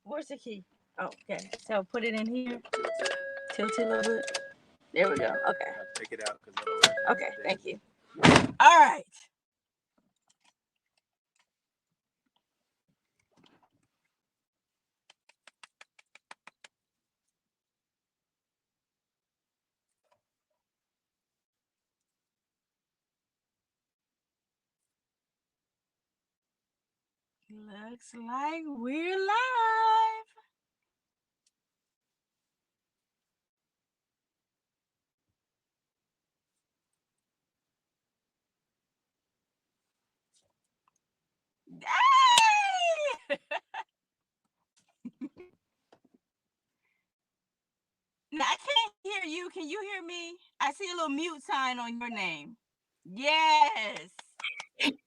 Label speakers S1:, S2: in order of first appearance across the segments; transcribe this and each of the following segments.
S1: Where's the key? Oh, okay. So put it in here. Tilt it a little bit. There we go. Okay. Take it out because okay. Thank you. All right. Looks like we're live. Hey! Now, I can't hear you. Can you hear me? I see a little mute sign on your name. Yes.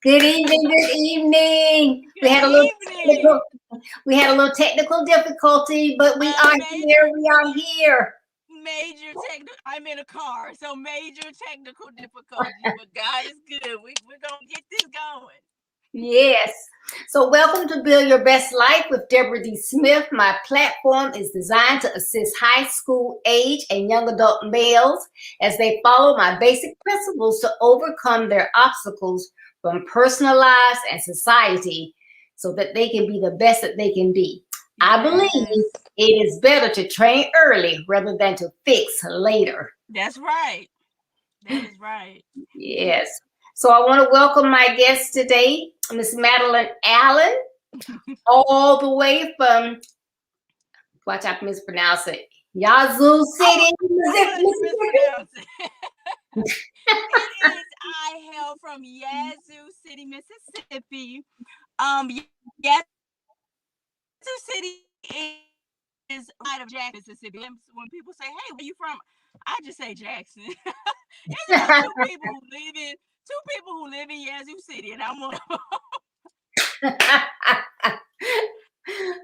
S2: Good evening. Good evening.
S1: Evening.
S2: We had a little technical difficulty, but we are here. We are here.
S1: Major technical. I'm in a car, so major technical difficulty. But God is good. We're gonna get this going.
S2: Yes. So welcome to Build Your Best Life with Deborah D. Smith. My platform is designed to assist high school age and young adult males as they follow my basic principles to overcome their obstacles from personal lives and society so that they can be the best that they can be. Yes. I believe it is better to train early rather than to fix later.
S1: That's right. That is right.
S2: Yes. So I want to welcome my guest today, Miss Madeline Allen, all the way from, watch out, mispronounce it, Yazoo City, Mississippi.
S1: I hail from Yazoo City, Mississippi. Yazoo City is right of Jackson, Mississippi. When people say, "Hey, where you from?" I just say Jackson. It's just two people who live in Yazoo City, and I'm one of them.
S2: Yes.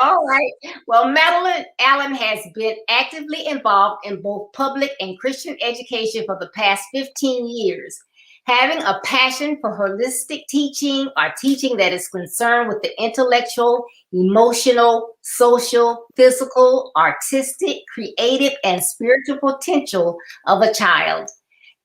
S2: All right. Well, Madeline Allen has been actively involved in both public and Christian education for the past 15 years. Having a passion for holistic teaching or teaching that is concerned with the intellectual, emotional, social, physical, artistic, creative, and spiritual potential of a child.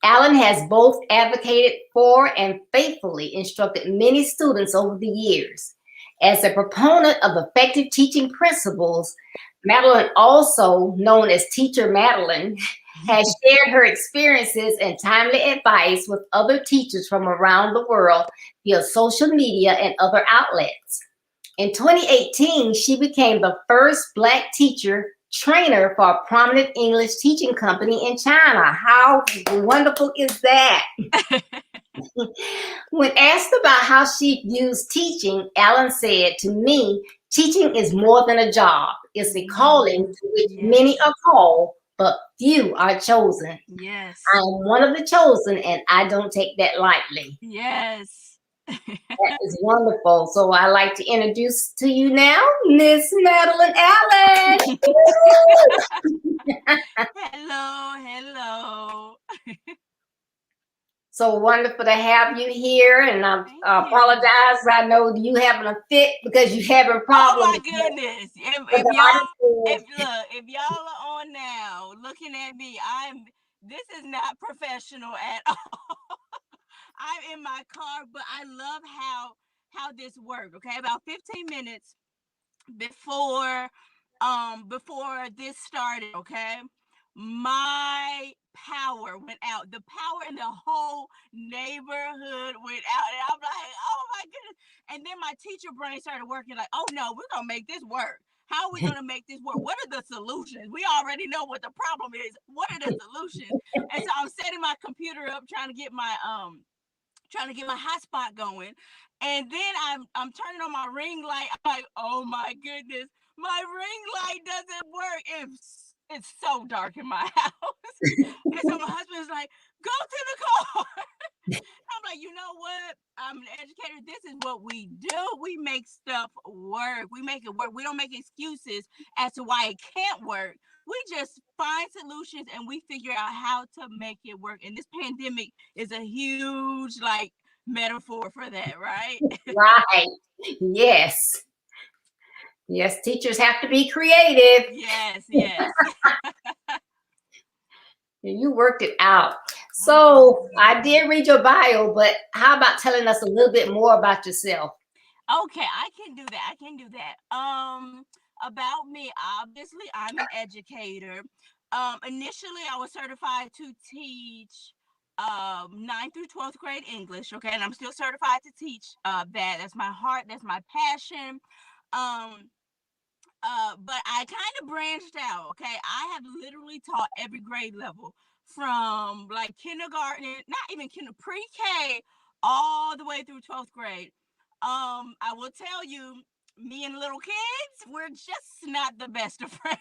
S2: Allen has both advocated for and faithfully instructed many students over the years. As a proponent of effective teaching principles, Madeline, also known as Teacher Madeline, has shared her experiences and timely advice with other teachers from around the world via social media and other outlets. In 2018, she became the first Black teacher trainer for a prominent English teaching company in China. How wonderful is that? When asked about how she views teaching, Allen said, "To me, teaching is more than a job. It's a calling to which many are called, but few are chosen.
S1: Yes.
S2: I am one of the chosen, and I don't take that lightly."
S1: Yes.
S2: That is wonderful. So I'd like to introduce to you now, Miss Madeline Allen.
S1: Hello.
S2: So wonderful to have you here, and I apologize. I know you having a fit because you having problems.
S1: Oh my goodness! If y'all are on now, looking at me, this is not professional at all. I'm in my car, but I love how this worked. Okay, about 15 minutes before this started. Okay, my power went out. The power in the whole neighborhood went out, and I'm like, oh my goodness. And then my teacher brain started working like, oh no, we're gonna make this work. How are we gonna make this work? What are the solutions? We already know what the problem is. What are the solutions? And so I'm setting my computer up, trying to get my hotspot going, and then I'm turning on my ring light. I'm like, oh my goodness, my ring light doesn't work. It's so dark in my house. And so my husband's like, go to the car. I'm like, you know what? I'm an educator. This is what we do. We make stuff work. We make it work. We don't make excuses as to why it can't work. We just find solutions and we figure out how to make it work. And this pandemic is a huge metaphor for that, right?
S2: Right. Yes. Yes, teachers have to be creative.
S1: Yes, yes.
S2: You worked it out.
S1: Mhm.
S2: So I did read your bio, but how about telling us a little bit more about yourself?
S1: Okay, I can do that. I can do that. About me, obviously, I'm an educator. Initially, I was certified to teach 9th through 12th grade English. Okay, and I'm still certified to teach that. That's my heart. That's my passion. Um, but I kind of branched out. Okay, I have literally taught every grade level from like kindergarten, not even pre-K, all the way through 12th grade. I will tell you, me and little kids, we're just not the best of friends.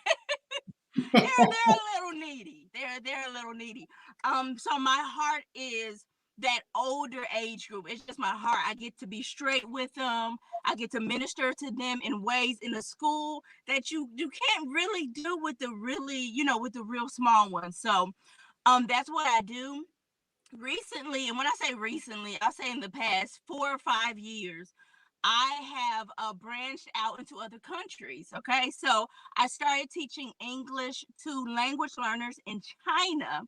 S1: They're a little needy. They're a little needy. So my heart is that older age group. It's just my heart. I get to be straight with them. I get to minister to them in ways in the school that you can't really do with the really, with the real small ones. So that's what I do recently. And when I say recently, I'll say in the past 4 or 5 years, I have branched out into other countries. Okay, so I started teaching English to language learners in China,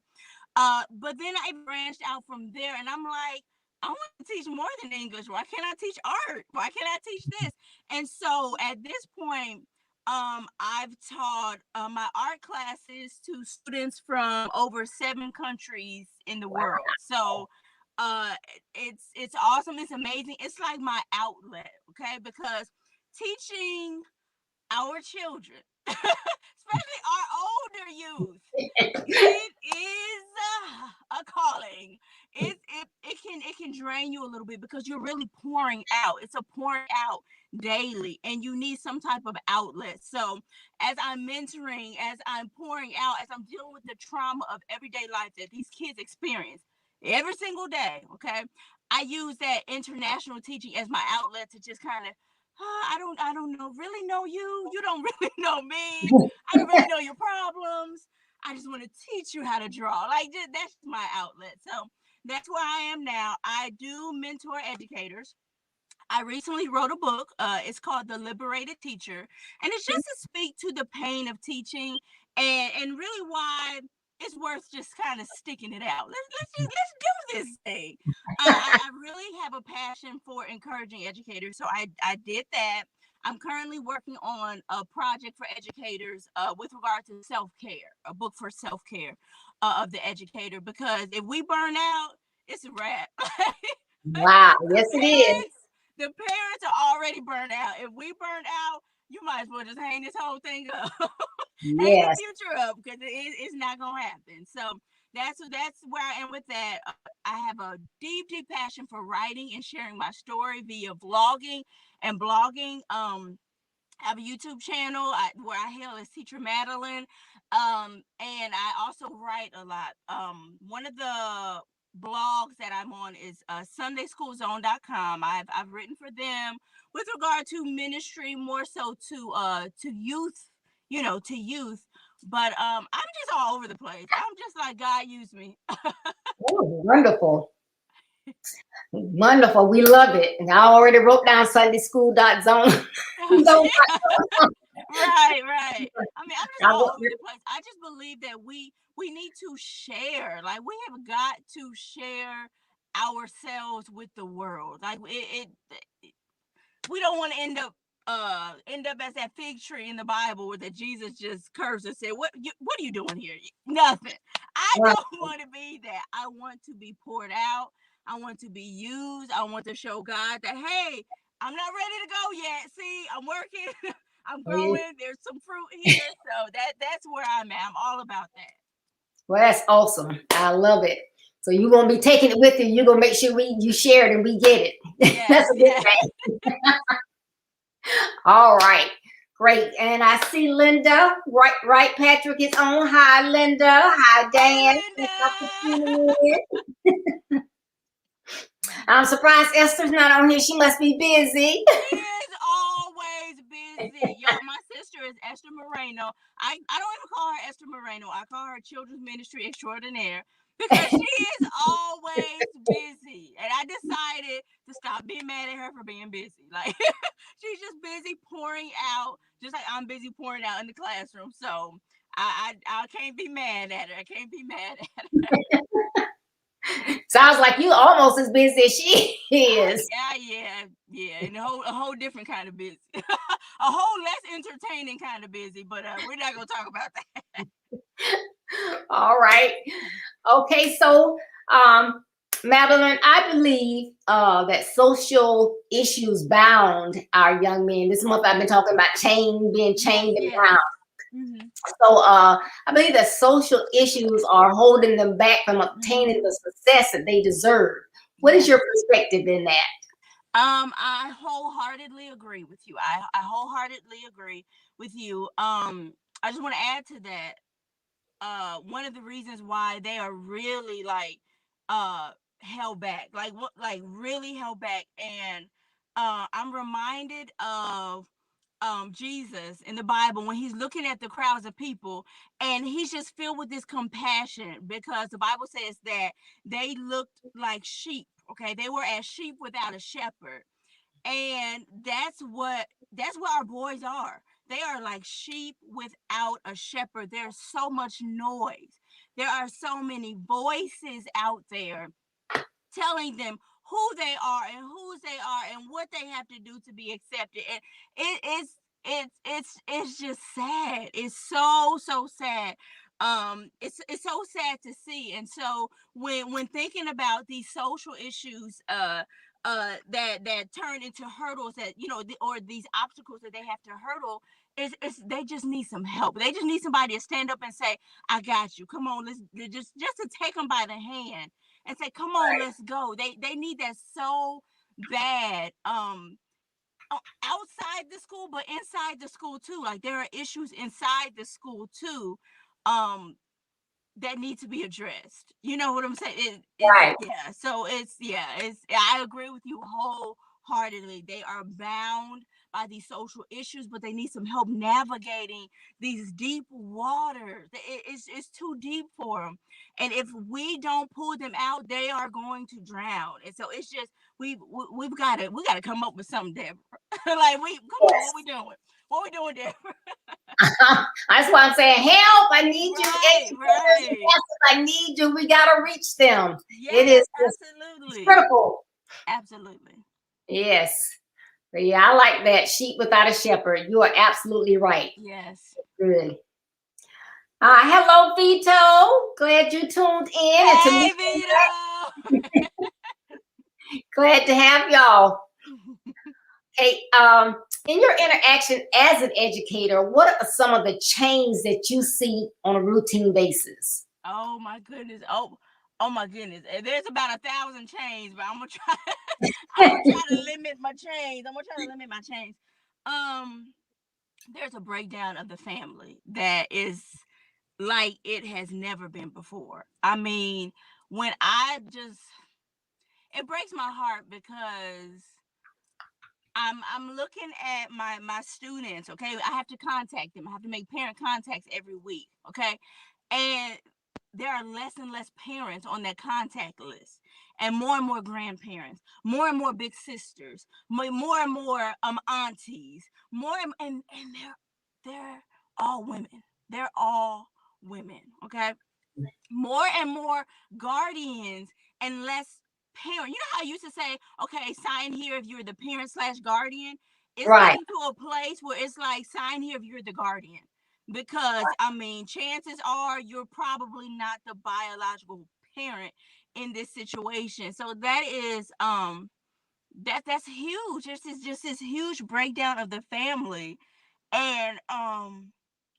S1: but then I branched out from there, and I'm like, I want to teach more than English. Why can't I teach art? Why can't I teach this? And so at this point, I've taught my art classes to students from over 7 countries in the world. So uh, it's awesome. It's amazing. It's like my outlet, okay? Because teaching our children, especially our older youth, it is a calling. It can drain you a little bit because you're really pouring out. It's a pouring out daily, and you need some type of outlet. So as I'm mentoring, as I'm pouring out, as I'm dealing with the trauma of everyday life that these kids experience every single day, okay, I use that international teaching as my outlet to just kind of, I don't know, really know you. You don't really know me. I don't really know your problems. I just want to teach you how to draw. Like, that's my outlet. So that's where I am now. I do mentor educators. I recently wrote a book. It's called The Liberated Teacher, and it's just to speak to the pain of teaching, and really why it's worth just kind of sticking it out. Let's do this thing. I really have a passion for encouraging educators, so I did that. I'm currently working on a project for educators with regard to self care, a book for self care of the educator. Because if we burn out, it's a wrap.
S2: Wow,
S1: the
S2: yes, it is.
S1: parents the parents are already burned out. If we burn out, you might as well just hang this whole thing up. Hang the
S2: Yes.
S1: future up, because it's not gonna happen. So that's where I am with that. I have a deep passion for writing and sharing my story via vlogging and blogging. I have a YouTube channel where I hail as Teacher Madeline. And I also write a lot. One of the blogs that I'm on is sundayschoolzone.com. I've written for them with regard to ministry, more so to youth, to youth. But I'm just all over the place. I'm just like, God use me.
S2: Oh, wonderful. Wonderful. We love it. And I already wrote down Sunday school dot zone. Zone.
S1: Right, right. I mean, I'm just
S2: I
S1: all
S2: will-
S1: over the place. I just believe that we need to share. Like, we have got to share ourselves with the world. Like, we don't want to end up as that fig tree in the Bible where that Jesus just cursed and said, what are you doing here? Nothing. I don't want to be that. I want to be poured out. I want to be used. I want to show God that, hey, I'm not ready to go yet. See, I'm working. I'm growing. There's some fruit here. So that's where I'm at. I'm all about that.
S2: Well, that's awesome. I love it. So you're gonna be taking it with you. You're gonna make sure you share it and we get it.
S1: Yes,
S2: That's a good
S1: yes.
S2: thing. All right. Great. And I see Linda. Right, Patrick is on. Hi, Linda. Hi,
S1: Hey,
S2: Dan. Thank y'all for
S1: Linda.
S2: tuning in. I'm surprised Esther's not on here. She must be busy.
S1: She is always busy. Y'all, my sister teacher is Esther Moreno. I don't even call her Esther Moreno. I call her Children's Ministry Extraordinaire because she is always busy. And I decided to stop being mad at her for being busy. Like she's just busy pouring out, just like I'm busy pouring out in the classroom. So I can't be mad at her. I can't be mad at her.
S2: Sounds like you almost as busy as she is.
S1: Yeah, and a whole different kind of busy, a whole less entertaining kind of busy. But we're not gonna talk about that.
S2: All right. Okay, so Madeline, I believe that social issues bound our young men. This month I've been talking about being chained and
S1: Yes.
S2: bound.
S1: Mm-hmm.
S2: So I believe that social issues are holding them back from obtaining the success that they deserve. What is
S1: Yes.
S2: your perspective in that?
S1: I wholeheartedly agree with you. I wholeheartedly agree with you. I just want to add to that. One of the reasons why they are really like held back, like what, like really held back, and I'm reminded of Jesus in the Bible when he's looking at the crowds of people and he's just filled with this compassion because the Bible says that they looked like sheep. Okay, they were as sheep without a shepherd, and that's what our boys are. They are like sheep without a shepherd. There's so much noise. There are so many voices out there telling them who they are and whose they are and what they have to do to be accepted. And it's just sad. It's so sad. It's so sad to see. And so when thinking about these social issues that turn into hurdles, that or these obstacles that they have to hurdle, is they just need some help. They just need somebody to stand up and say, I got you, come on, let's just to take them by the hand and say, come on, let's go. They need that so bad. Outside the school, but inside the school too. Like there are issues inside the school too. Um, that need to be addressed. You know what I'm saying? It's
S2: Right.
S1: yeah. So it's I agree with you wholeheartedly. They are bound by these social issues, but they need some help navigating these deep waters. It's too deep for them, and if we don't pull them out, they are going to drown. And so it's just we've got to come up with something different. Like come on,
S2: Yes.
S1: what we doing? What we doing different?
S2: That's why I'm saying, help! I need you,
S1: Right,
S2: educators and
S1: right.
S2: pastors. I need you. We gotta reach them. It
S1: Yes,
S2: is it's
S1: absolutely.
S2: critical.
S1: Absolutely.
S2: Yes. But yeah, I like that. Sheep without a shepherd. You are absolutely right.
S1: Yes.
S2: Good. Hello, Vito. Glad you tuned in. And to me,
S1: Hey, Vito.
S2: glad to have y'all. Hey, in your interaction as an educator, what are some of the changes that you see on a routine basis?
S1: Oh my goodness. Oh my goodness. There's about 1,000 chains, but I'm gonna try. I'm gonna try to limit my chains. I'm gonna try to limit my chains. Um, there's a breakdown of the family that is like it has never been before. I mean, when it breaks my heart because I'm looking at my students. Okay, I have to contact them. I have to make parent contacts every week. Okay, and there are less and less parents on that contact list, and more grandparents, more and more big sisters, more and more aunties, more and they're all women. They're all women. Okay, more and more guardians and less parent. You know how I used to say, okay, sign here if you're the parent slash guardian. It's
S2: Right.
S1: getting to a place where it's like, sign here if you're the guardian, because I mean, chances are you're probably not the biological parent in this situation. So that is that's huge. Just this huge breakdown of the family, and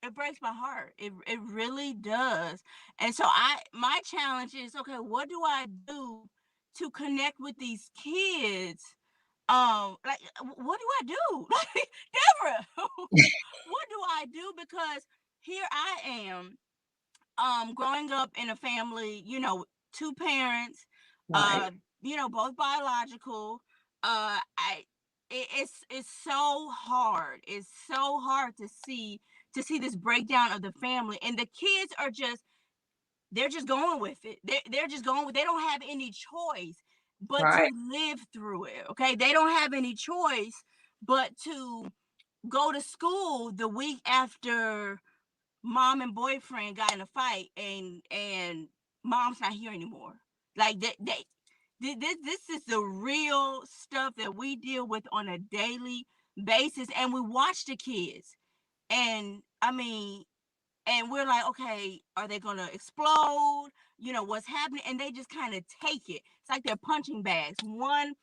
S1: it breaks my heart. It really does. And so my challenge is, okay, what do I do to connect with these kids? Like what do I do? Like Deborah, what do I do? Because here I am, growing up in a family, two parents,
S2: Right.
S1: uh both biological. I it's so hard. It's so hard to see this breakdown of the family, and the kids are just they're just going with it. They're just going with. They don't have any choice but to
S2: Right.
S1: live through it. Okay, they don't have any choice but to go to school the week after mom and boyfriend got in a fight, and mom's not here anymore. Like this is the real stuff that we deal with on a daily basis, and we watch the kids, and I mean, and we're like, okay, are they gonna explode? What's happening? And they just kind of take it. It's like they're punching bags, one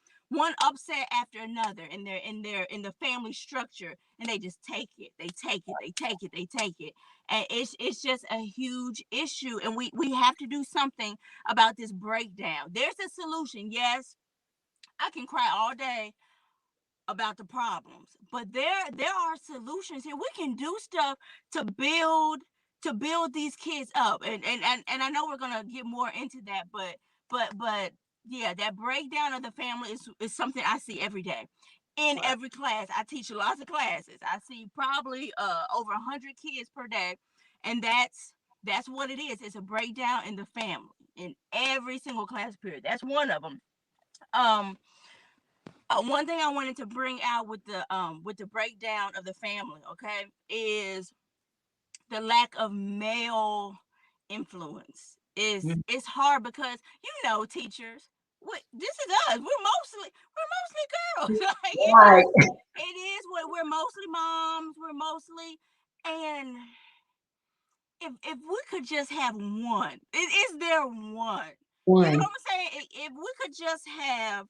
S1: upset after another in the family structure, and they just take it. They take it. They take it. They take it. And it's just a huge issue, and we have to do something about this breakdown. There's a solution. Yes, I can cry all day about the problems, but there are solutions here. We can do stuff to build these kids up, and I know we're gonna get more into that, but yeah, that breakdown of the family is something I see every day in
S2: Right.
S1: every class. I teach lots of classes. I see probably over 100 kids per day, and that's what it is. It's a breakdown in the family in every single class period. That's one of them. um One thing I wanted to bring out with the breakdown of the family, okay, is the lack of male influence. Is
S2: Mhm.
S1: It's hard because teachers, this is us. We're mostly girls. Like
S2: Right.
S1: it is what we're mostly moms. We're mostly, and if we could just have one, is there one? You know
S2: One.
S1: what I'm saying? If we could just have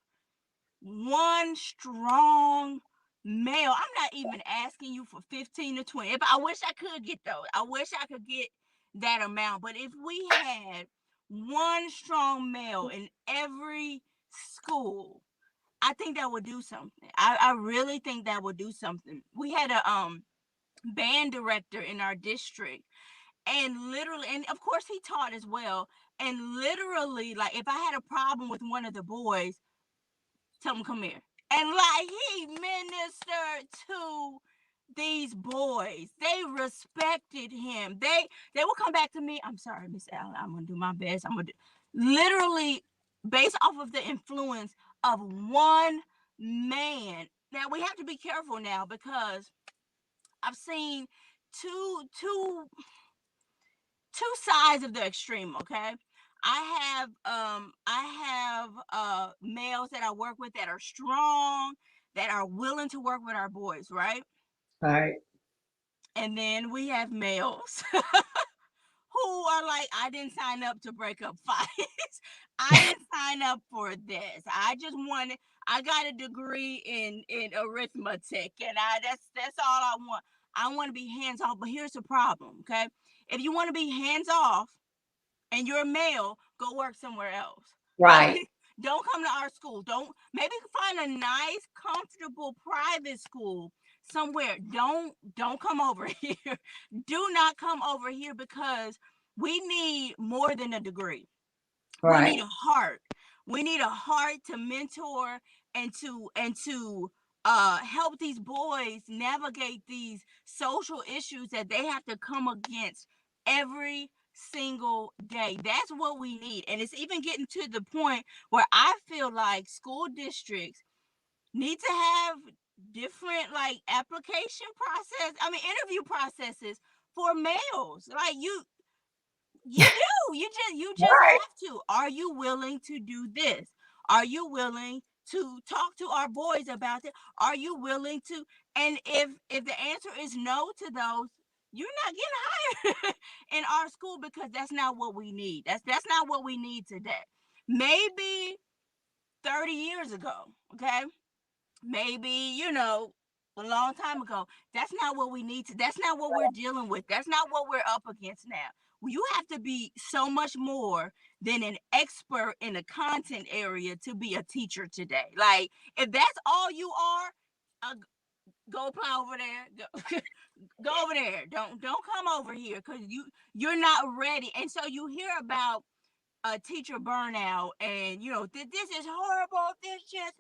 S1: one strong male. I'm not even asking you for 15 to 20. If I wish I could get those. I wish I could get that amount. But if we had one strong male in every school, I think that would do something. I really think that would do something. We had a band director in our district, and literally, and of course he taught as well, and literally, like, if I had a problem with one of the boys, tell him come here. And like he ministered to these boys. They respected him. They will come back to me. I'm sorry, Miss Allen. I'm gonna do my best. I'm gonna do literally based off of the influence of one man. Now we have to be careful now because I've seen two sides of the extreme, okay? I have males that I work with that are strong, that are willing to work with our boys, right?
S2: Right.
S1: And then we have males who are like, I didn't sign up to break up fights. I didn't sign up for this. I got a degree in arithmetic, and that's all I want. I want to be hands off. But here's the problem, okay? If you want to be hands off and you're a male, go work somewhere else. Like,
S2: Right.
S1: don't come to our school. Don't, maybe find a nice, comfortable private school somewhere. Don't come over here. Do not come over here because we need more than a degree. We
S2: Right.
S1: need a heart. We need a heart to mentor and to help these boys navigate these social issues that they have to come against every single day. That's what we need. And it's even getting to the point where I feel like school districts need to have different, like, application process, I mean interview processes for males. Like, you just
S2: Right.
S1: have to. Are you willing to do this? Are you willing to talk to our boys about it? Are you willing to? And if the answer is no to those, you're not getting hired in our school, because that's not what we need. That's not what we need today. Maybe 30 years ago, okay? Maybe, a long time ago. That's not what we need to. That's not what we're dealing with. That's not what we're up against now. You have to be so much more than an expert in a content area to be a teacher today. Like, if that's all you are, uh, go apply over there. Go, go over there. Don't come over here because you're not ready. And so you hear about teacher burnout, and this is horrible. This just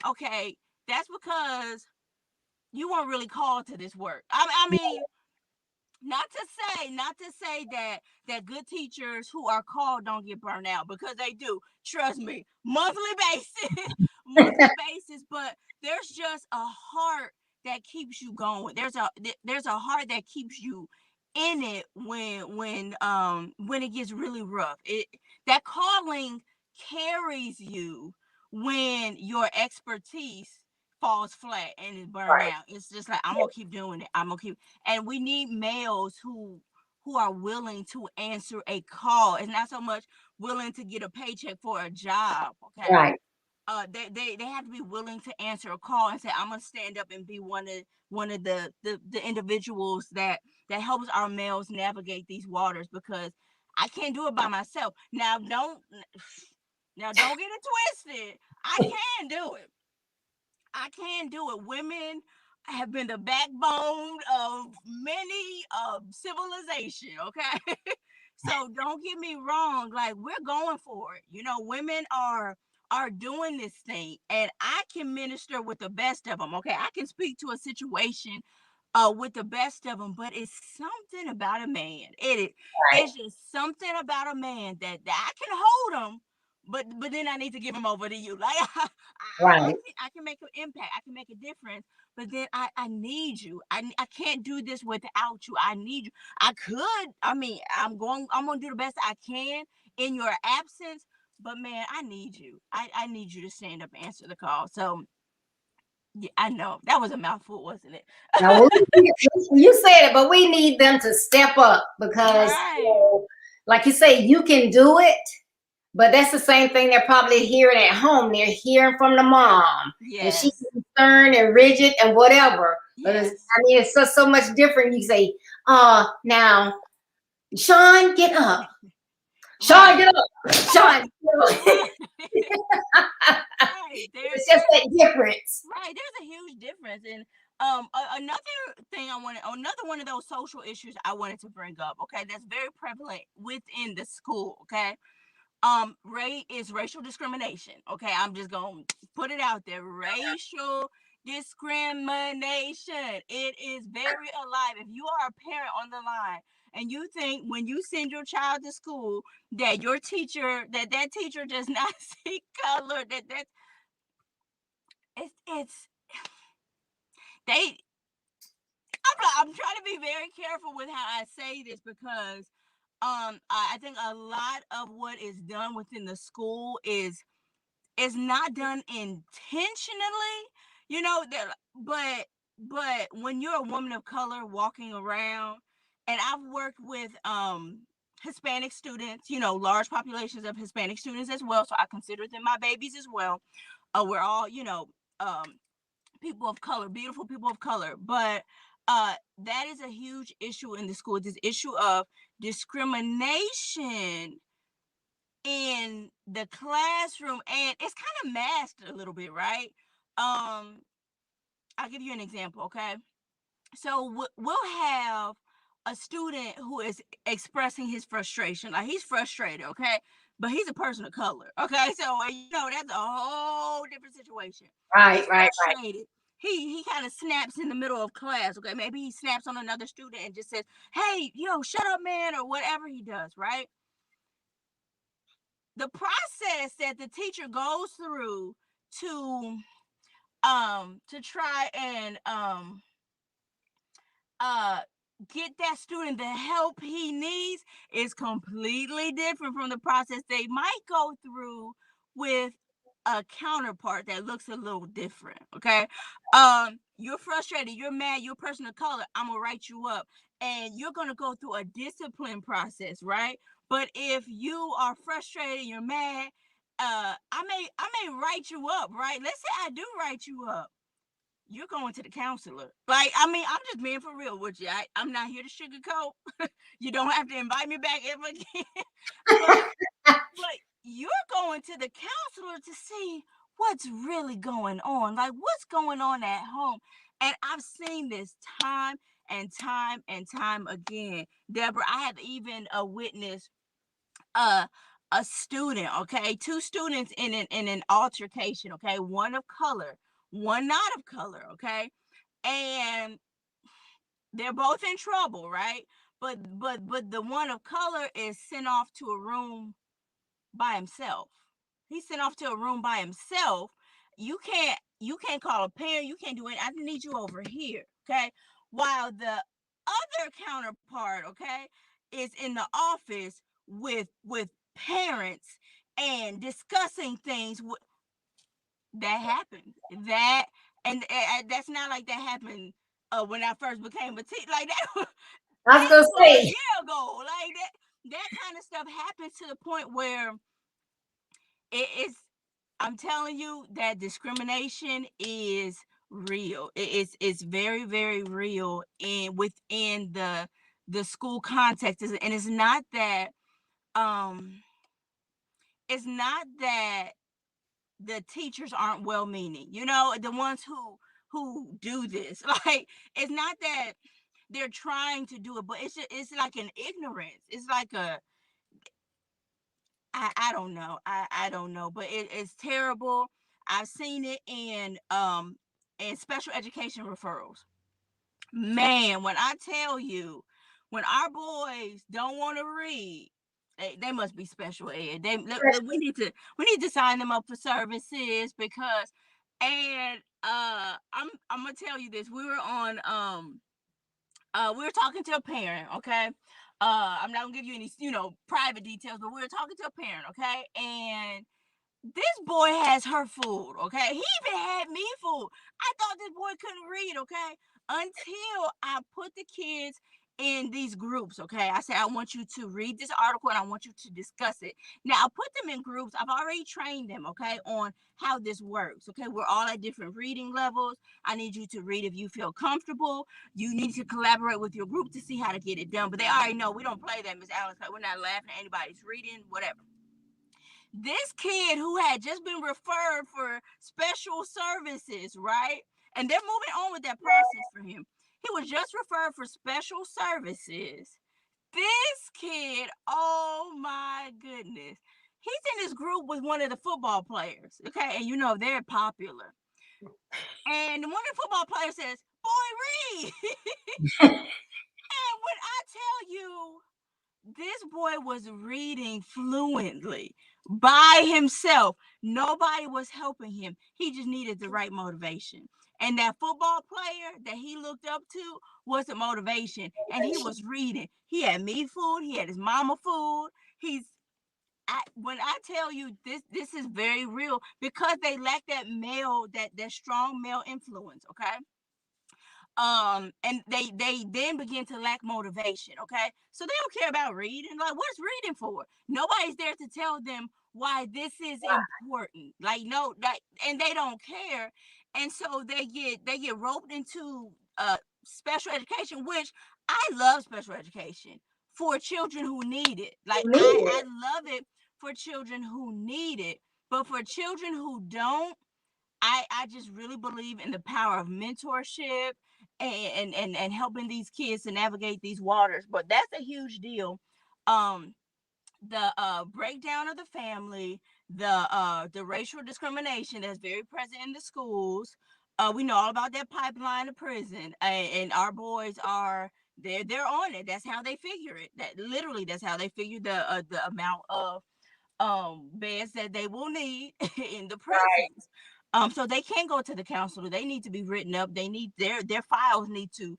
S1: okay. that's because you weren't really called to this work. I mean, not to say that good teachers who are called don't get burned out, because they do. Trust me, monthly basis, monthly basis. But there's just a heart that keeps you going. There's a heart that keeps you in it when it gets really rough. That calling carries you when your expertise falls flat and is burned
S2: Right.
S1: out. It's just like, I'm gonna keep doing it. I'm gonna keep, and we need males who are willing to answer a call. It's not so much willing to get a paycheck for a job. Okay.
S2: Right.
S1: They have to be willing to answer a call and say, I'm gonna stand up and be one of the individuals that helps our males navigate these waters, because I can't do it by myself. Now don't get it twisted. I can do it. I can do it. Women have been the backbone of many civilization. Okay, so don't get me wrong. Like, we're going for it. Women are doing this thing, and I can minister with the best of them. Okay, I can speak to a situation with the best of them, but it's something about a man.
S2: Right.
S1: It's just something about a man that I can hold him, but then I need to give him over to you. Like,
S2: Right.
S1: I can make an impact. I can make a difference, but then I need you. I can't do this without you. I need you. I could. I mean, I'm gonna do the best I can in your absence. But man, I need you. I need you to stand up and answer the call. So yeah, I know that was a mouthful, wasn't it?
S2: Now, you said it, but we need them to step up because,
S1: Right.
S2: like you say, you can do it. But that's the same thing they're probably hearing at home. They're hearing from the mom, and she's
S1: Yes.
S2: stern and rigid and whatever. But
S1: Yes.
S2: I mean, it's so much different. You say, now, Sean, get up. Sean,
S1: Right.
S2: get up. Sean, get up.
S1: Right. Right.
S2: It's just that difference.
S1: Right. There's a huge difference. And another thing another one of those social issues I wanted to bring up. Okay, that's very prevalent within the school. Okay, racial discrimination. Okay, I'm just gonna put it out there. Racial discrimination. It is very alive. If you are a parent on the line and you think when you send your child to school that that teacher does not see color, it's they I'm trying to be very careful with how I say this, because I think a lot of what is done within the school is not done intentionally, but when you're a woman of color walking around, and I've worked with Hispanic students, large populations of Hispanic students as well, so I consider them my babies as well. We're all, um people of color, beautiful people of color, but that is a huge issue in the school, this issue of discrimination in the classroom, and it's kind of masked a little bit, right? I'll give you an example. Okay, so we'll have a student who is expressing his frustration, like he's frustrated, okay, but he's a person of color. Okay, so that's a whole different situation.
S2: Right,
S1: He's
S2: right, right.
S1: frustrated. He kind of snaps in the middle of class. Okay, maybe he snaps on another student and just says, hey, shut up, man, or whatever he does, right? The process that the teacher goes through to try and uh get that student the help he needs is completely different from the process they might go through with a counterpart that looks a little different. Okay, you're frustrated, you're mad, you're a person of color, I'm gonna write you up, and you're gonna go through a discipline process, right? But if you are frustrated, you're mad, I may write you up, right? Let's say I do write you up, you're going to the counselor. Like, I mean, I'm just being for real with you. I'm not here to sugarcoat. You don't have to invite me back ever again. but but you're going to the counselor to see what's really going on. Like, what's going on at home. And I've seen this time and time and time again. Deborah, I have even witnessed uh a student, okay, two students in an altercation, okay, one of color, one not of color, okay? And they're both in trouble, right? But the one of color is sent off to a room by himself. He's sent off to a room by himself. You can't call a parent. You can't do it. I need you over here, okay? While the other counterpart, okay, is in the office with parents and discussing things that happened. That and that's not like that happened when I first became a teacher. Like that,
S2: I was
S1: this
S2: gonna
S1: was a
S2: say,
S1: year ago. Like that kind of stuff happens to the point where it is. I'm telling you that discrimination is real. It's very very real in within the school context, and um it's not that the teachers aren't well meaning. You know, the ones who do this. Like it's not that they're trying to do it, but it's like an ignorance. It's like a I don't know. I don't know, but it's terrible. I've seen it in special education referrals. Man, when I tell you, when our boys don't want to read, they must be special ed. We need to sign them up for services because, and I'm gonna tell you this. We were talking to a parent, okay? I'm not gonna give you any, private details, but we were talking to a parent, okay? And this boy has her food, okay? He even had me food. I thought this boy couldn't read, okay? Until I put the kids in these groups, okay? I said, I want you to read this article and I want you to discuss it. Now, I put them in groups. I've already trained them, okay, on how this works, okay? We're all at different reading levels. I need you to read if you feel comfortable. You need to collaborate with your group to see how to get it done. But they already know we don't play that, Miss Alice. We're not laughing at anybody's reading, whatever. This kid who had just been referred for special services, right? And they're moving on with that process for him. He was just referred for special services. This kid, oh my goodness. He's in this group with one of the football players, okay? And they're popular. And one of the football players says, "Boy, read." And when I tell you, this boy was reading fluently by himself. Nobody was helping him. He just needed the right motivation. And that football player that he looked up to was the motivation. And he was reading. He had me food. He had his mama food. When I tell you this is very real because they lack that strong male influence. Okay, and they then begin to lack motivation. Okay, so they don't care about reading. Like, what's reading for? Nobody's there to tell them why this is important. Like, no, like, and they don't care. And so they get roped into special education, which I love special education for children who need it. Like, I love it for children who need it, but for children who don't, I just really believe in the power of mentorship and helping these kids to navigate these waters. But that's a huge deal. Um, the breakdown of the family, the racial discrimination that's very present in the schools. We know all about that pipeline to prison, and our boys are they're on it. That's how they figure it. That's how they figure the amount of beds that they will need in the prisons. So they can't go to the counselor. They need to be written up. They need their files need to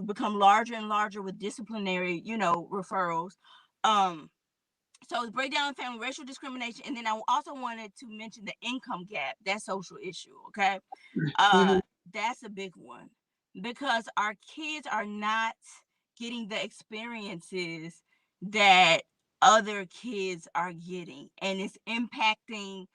S1: become larger and larger with disciplinary, referrals. Um, so it's breakdown in family, racial discrimination, and then I also wanted to mention the income gap, that social issue. Okay, uh, that's a big one because our kids are not getting the experiences that other kids are getting, and it's impacting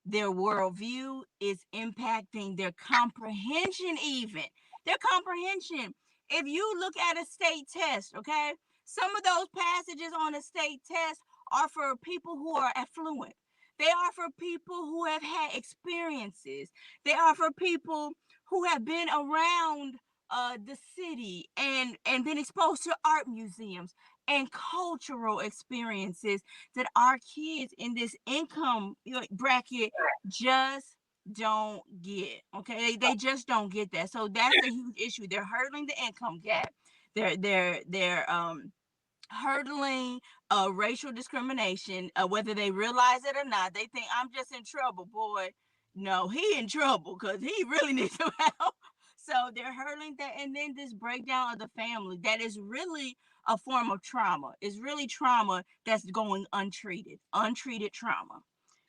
S1: their worldview, it's impacting their comprehension, even their comprehension. If you look at a state test, okay, some of those passages on a state test are for people who are affluent. They are for people who have had experiences. They are for people who have been around the city and been exposed to art museums and cultural experiences that our kids in this income bracket just don't get. Okay, they just don't get that. So that's a huge issue. They're hurdling the income gap. They're hurdling racial discrimination, whether they realize it or not. They think I'm just in trouble. Boy, no, he in trouble because he really needs some help. So they're hurdling that, and then this breakdown of the family that is really a form of trauma. It's really trauma that's going untreated, untreated trauma.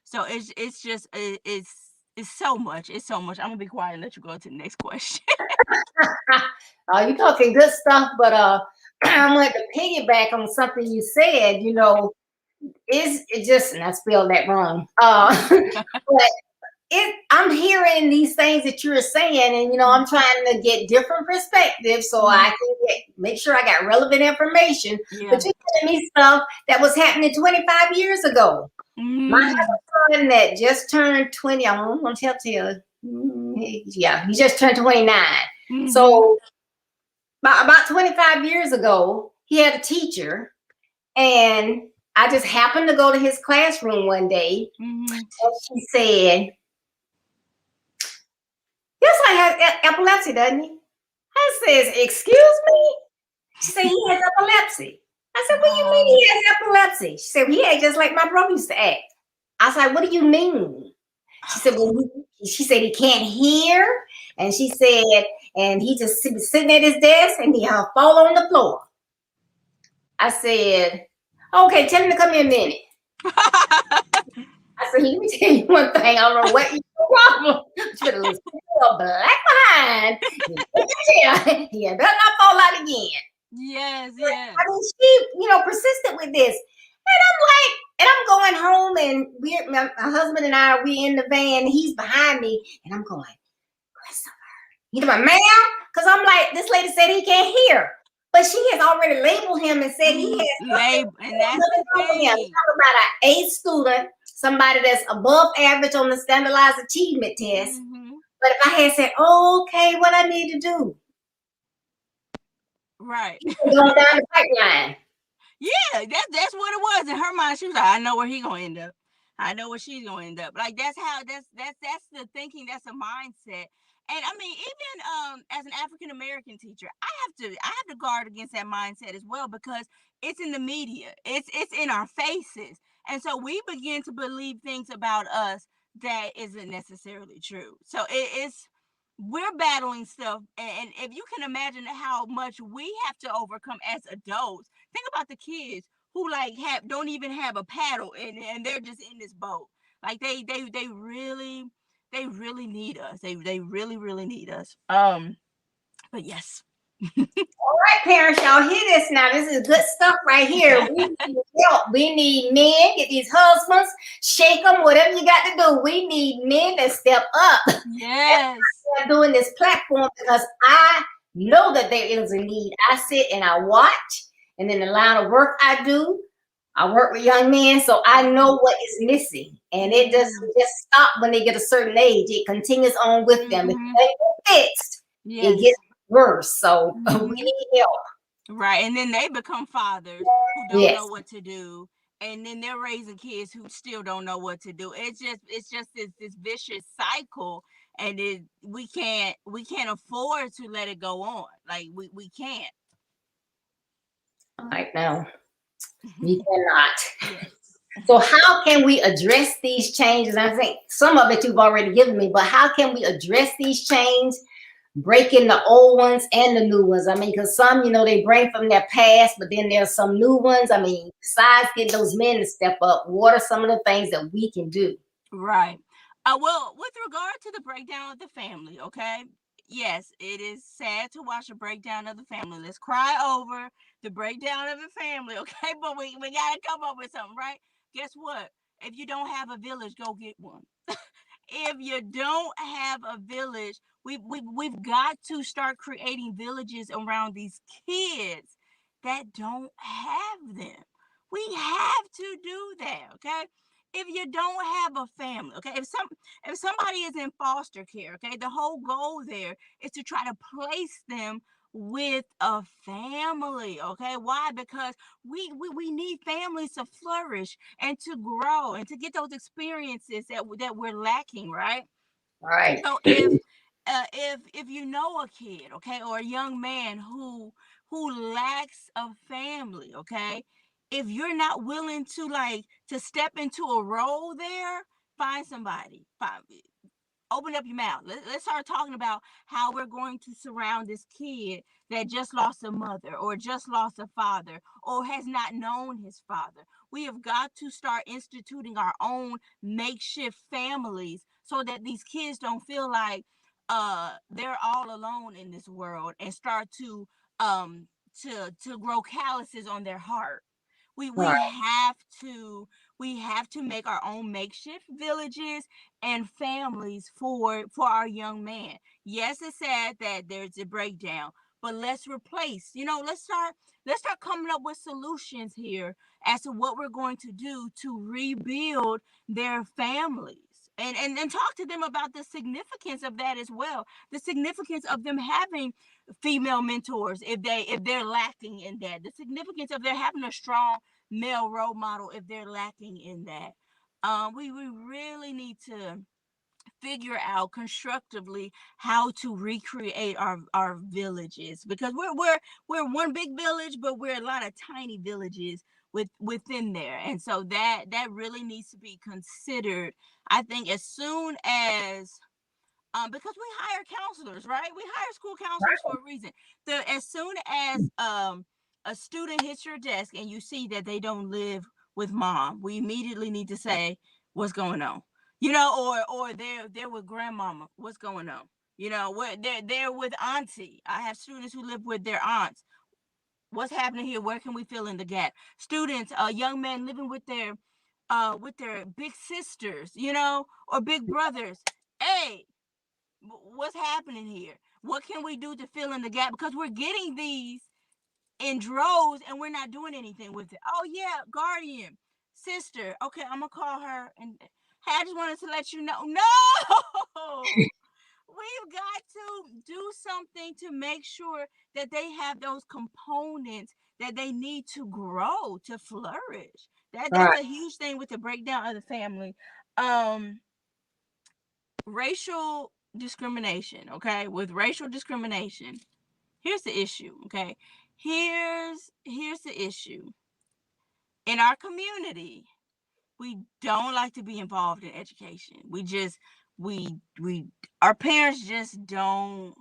S1: So it's just it's so much. It's so much. I'm gonna be quiet and let you go to the next question.
S2: You talking good stuff, but I want to piggyback on something you said. Is it just, and I spelled that wrong. But I'm hearing these things that you're saying, and I'm trying to get different perspectives so I can make sure I got relevant information.
S1: Yeah.
S2: But you're telling me stuff that was happening 25 years ago. My son that just turned 20, I'm gonna tell you, yeah, he just turned 29. So about 25 years ago, he had a teacher, and I just happened to go to his classroom one day, and she said, "This one has epilepsy, doesn't he?" I says, "Excuse me?" She said, "He has epilepsy." I said, "What do you mean he has epilepsy?" She said, "He acts just like my brother used to act." I was like, "What do you mean?" She said, "Well, she said he can't hear," and she said, and he just sitting at his desk and he'll fall on the floor. I said, "Okay, tell him to come here a minute." I said, "Let me tell you one thing. I don't know what your problem. But you better listen to your black behind. He better not fall out again."
S1: Yes,
S2: But,
S1: yes.
S2: I mean, she, persisted with this. And I'm like, and I'm going home, and my husband and I, we in the van, he's behind me, and I'm going, "Christopher." You know, ma'am? Because I'm like, this lady said he can't hear. But she has already labeled him and said he has
S1: And that's
S2: nothing
S1: the
S2: wrong with him.
S1: thing.
S2: Talking about an A student, somebody that's above average on the standardized achievement test. But if I had said, "Oh, okay, what I need to do,"
S1: Right.
S2: going down the pipeline.
S1: Yeah, that's what it was in her mind. She was like, I know where he gonna end up. I know where she's gonna end up. Like that's the thinking. That's a mindset. And I mean, even as an African American teacher, I have to guard against that mindset as well because it's in the media. It's in our faces, and so we begin to believe things about us that isn't necessarily true. So it's we're battling stuff, and if you can imagine how much we have to overcome as adults, think about the kids who like have don't even have a paddle and they're just in this boat. Like they really need us. They really need us. But yes.
S2: All right, parents, y'all hear this now. This is good stuff right here. We need help. We need men. Get these husbands, shake them, whatever you got to do. We need men that step up.
S1: Yes.
S2: I'm doing this platform because I know that there is a need. I sit and I watch, and in the line of work I do, I work with young men, so I know what is missing. And it doesn't just stop when they get a certain age. It continues on with them. If they get fixed, it gets worse. So we need help.
S1: Right. And then they become fathers who don't know
S2: Yes.
S1: what to do. And then they're raising kids who still don't know what to do. It's just this vicious cycle. And we can't afford to let it go on. Like we can't.
S2: Right now, we cannot.
S1: Yes.
S2: So how can we address these changes? I think some of it you've already given me, but how can we address these changes, breaking the old ones and the new ones? I mean, because some, they bring from their past, but then there's some new ones. I mean, besides getting those men to step up, what are some of the things that we can do?
S1: Right. Well, with regard to the breakdown of the family, okay? Yes, it is sad to watch a breakdown of the family. Let's cry over the breakdown of the family, okay? But we gotta come up with something, right? Guess what? If you don't have a village, go get one. If you don't have a village, we've got to start creating villages around these kids that don't have them. We have to do that, okay? If you don't have a family, okay, if somebody is in foster care, okay, the whole goal there is to try to place them with a family, okay? Why? Because we need families to flourish and to grow and to get those experiences that we're lacking, right?
S2: Right.
S1: So if you know a kid, okay, or a young man who lacks a family, okay, if you're not willing to to step into a role there, find somebody. Open up your mouth. Let's start talking about how we're going to surround this kid that just lost a mother or just lost a father or has not known his father. We have got to start instituting our own makeshift families so that these kids don't feel like they're all alone in this world and start um to grow calluses on their heart. we
S2: Right.
S1: we have to we have to make our own makeshift villages and families for our young man. Yes, it's sad that there's a breakdown, but let's replace. Let's start coming up with solutions here as to what we're going to do to rebuild their families. And talk to them about the significance of that as well. The significance of them having female mentors if they're lacking in that. The significance of their having a strong male role model if they're lacking in that. We really need to figure out constructively how to recreate our villages, because we're one big village, but we're a lot of tiny villages within there, and so that really needs to be considered. I think as soon as because we hire counselors, right? We hire school counselors for a reason. As soon as a student hits your desk and you see that they don't live with mom, we immediately need to say what's going on. Or they're with grandmama. What's going on? They're with auntie. I have students who live with their aunts. What's happening here? Where can we fill in the gap? Students, young men living with their big sisters, or big brothers. Hey, what's happening here? What can we do to fill in the gap? Because we're getting these in droves and we're not doing anything with it. Oh yeah, guardian, sister. Okay, I'm gonna call her and hey, I just wanted to let you know. No, we've got to do something to make sure that they have those components that they need to grow to flourish. That's
S2: Right.
S1: a huge thing with the breakdown of the family. Um, racial discrimination, okay? With racial discrimination, here's the issue, okay? Here's the issue. In our community, we don't like to be involved in education. We our parents just don't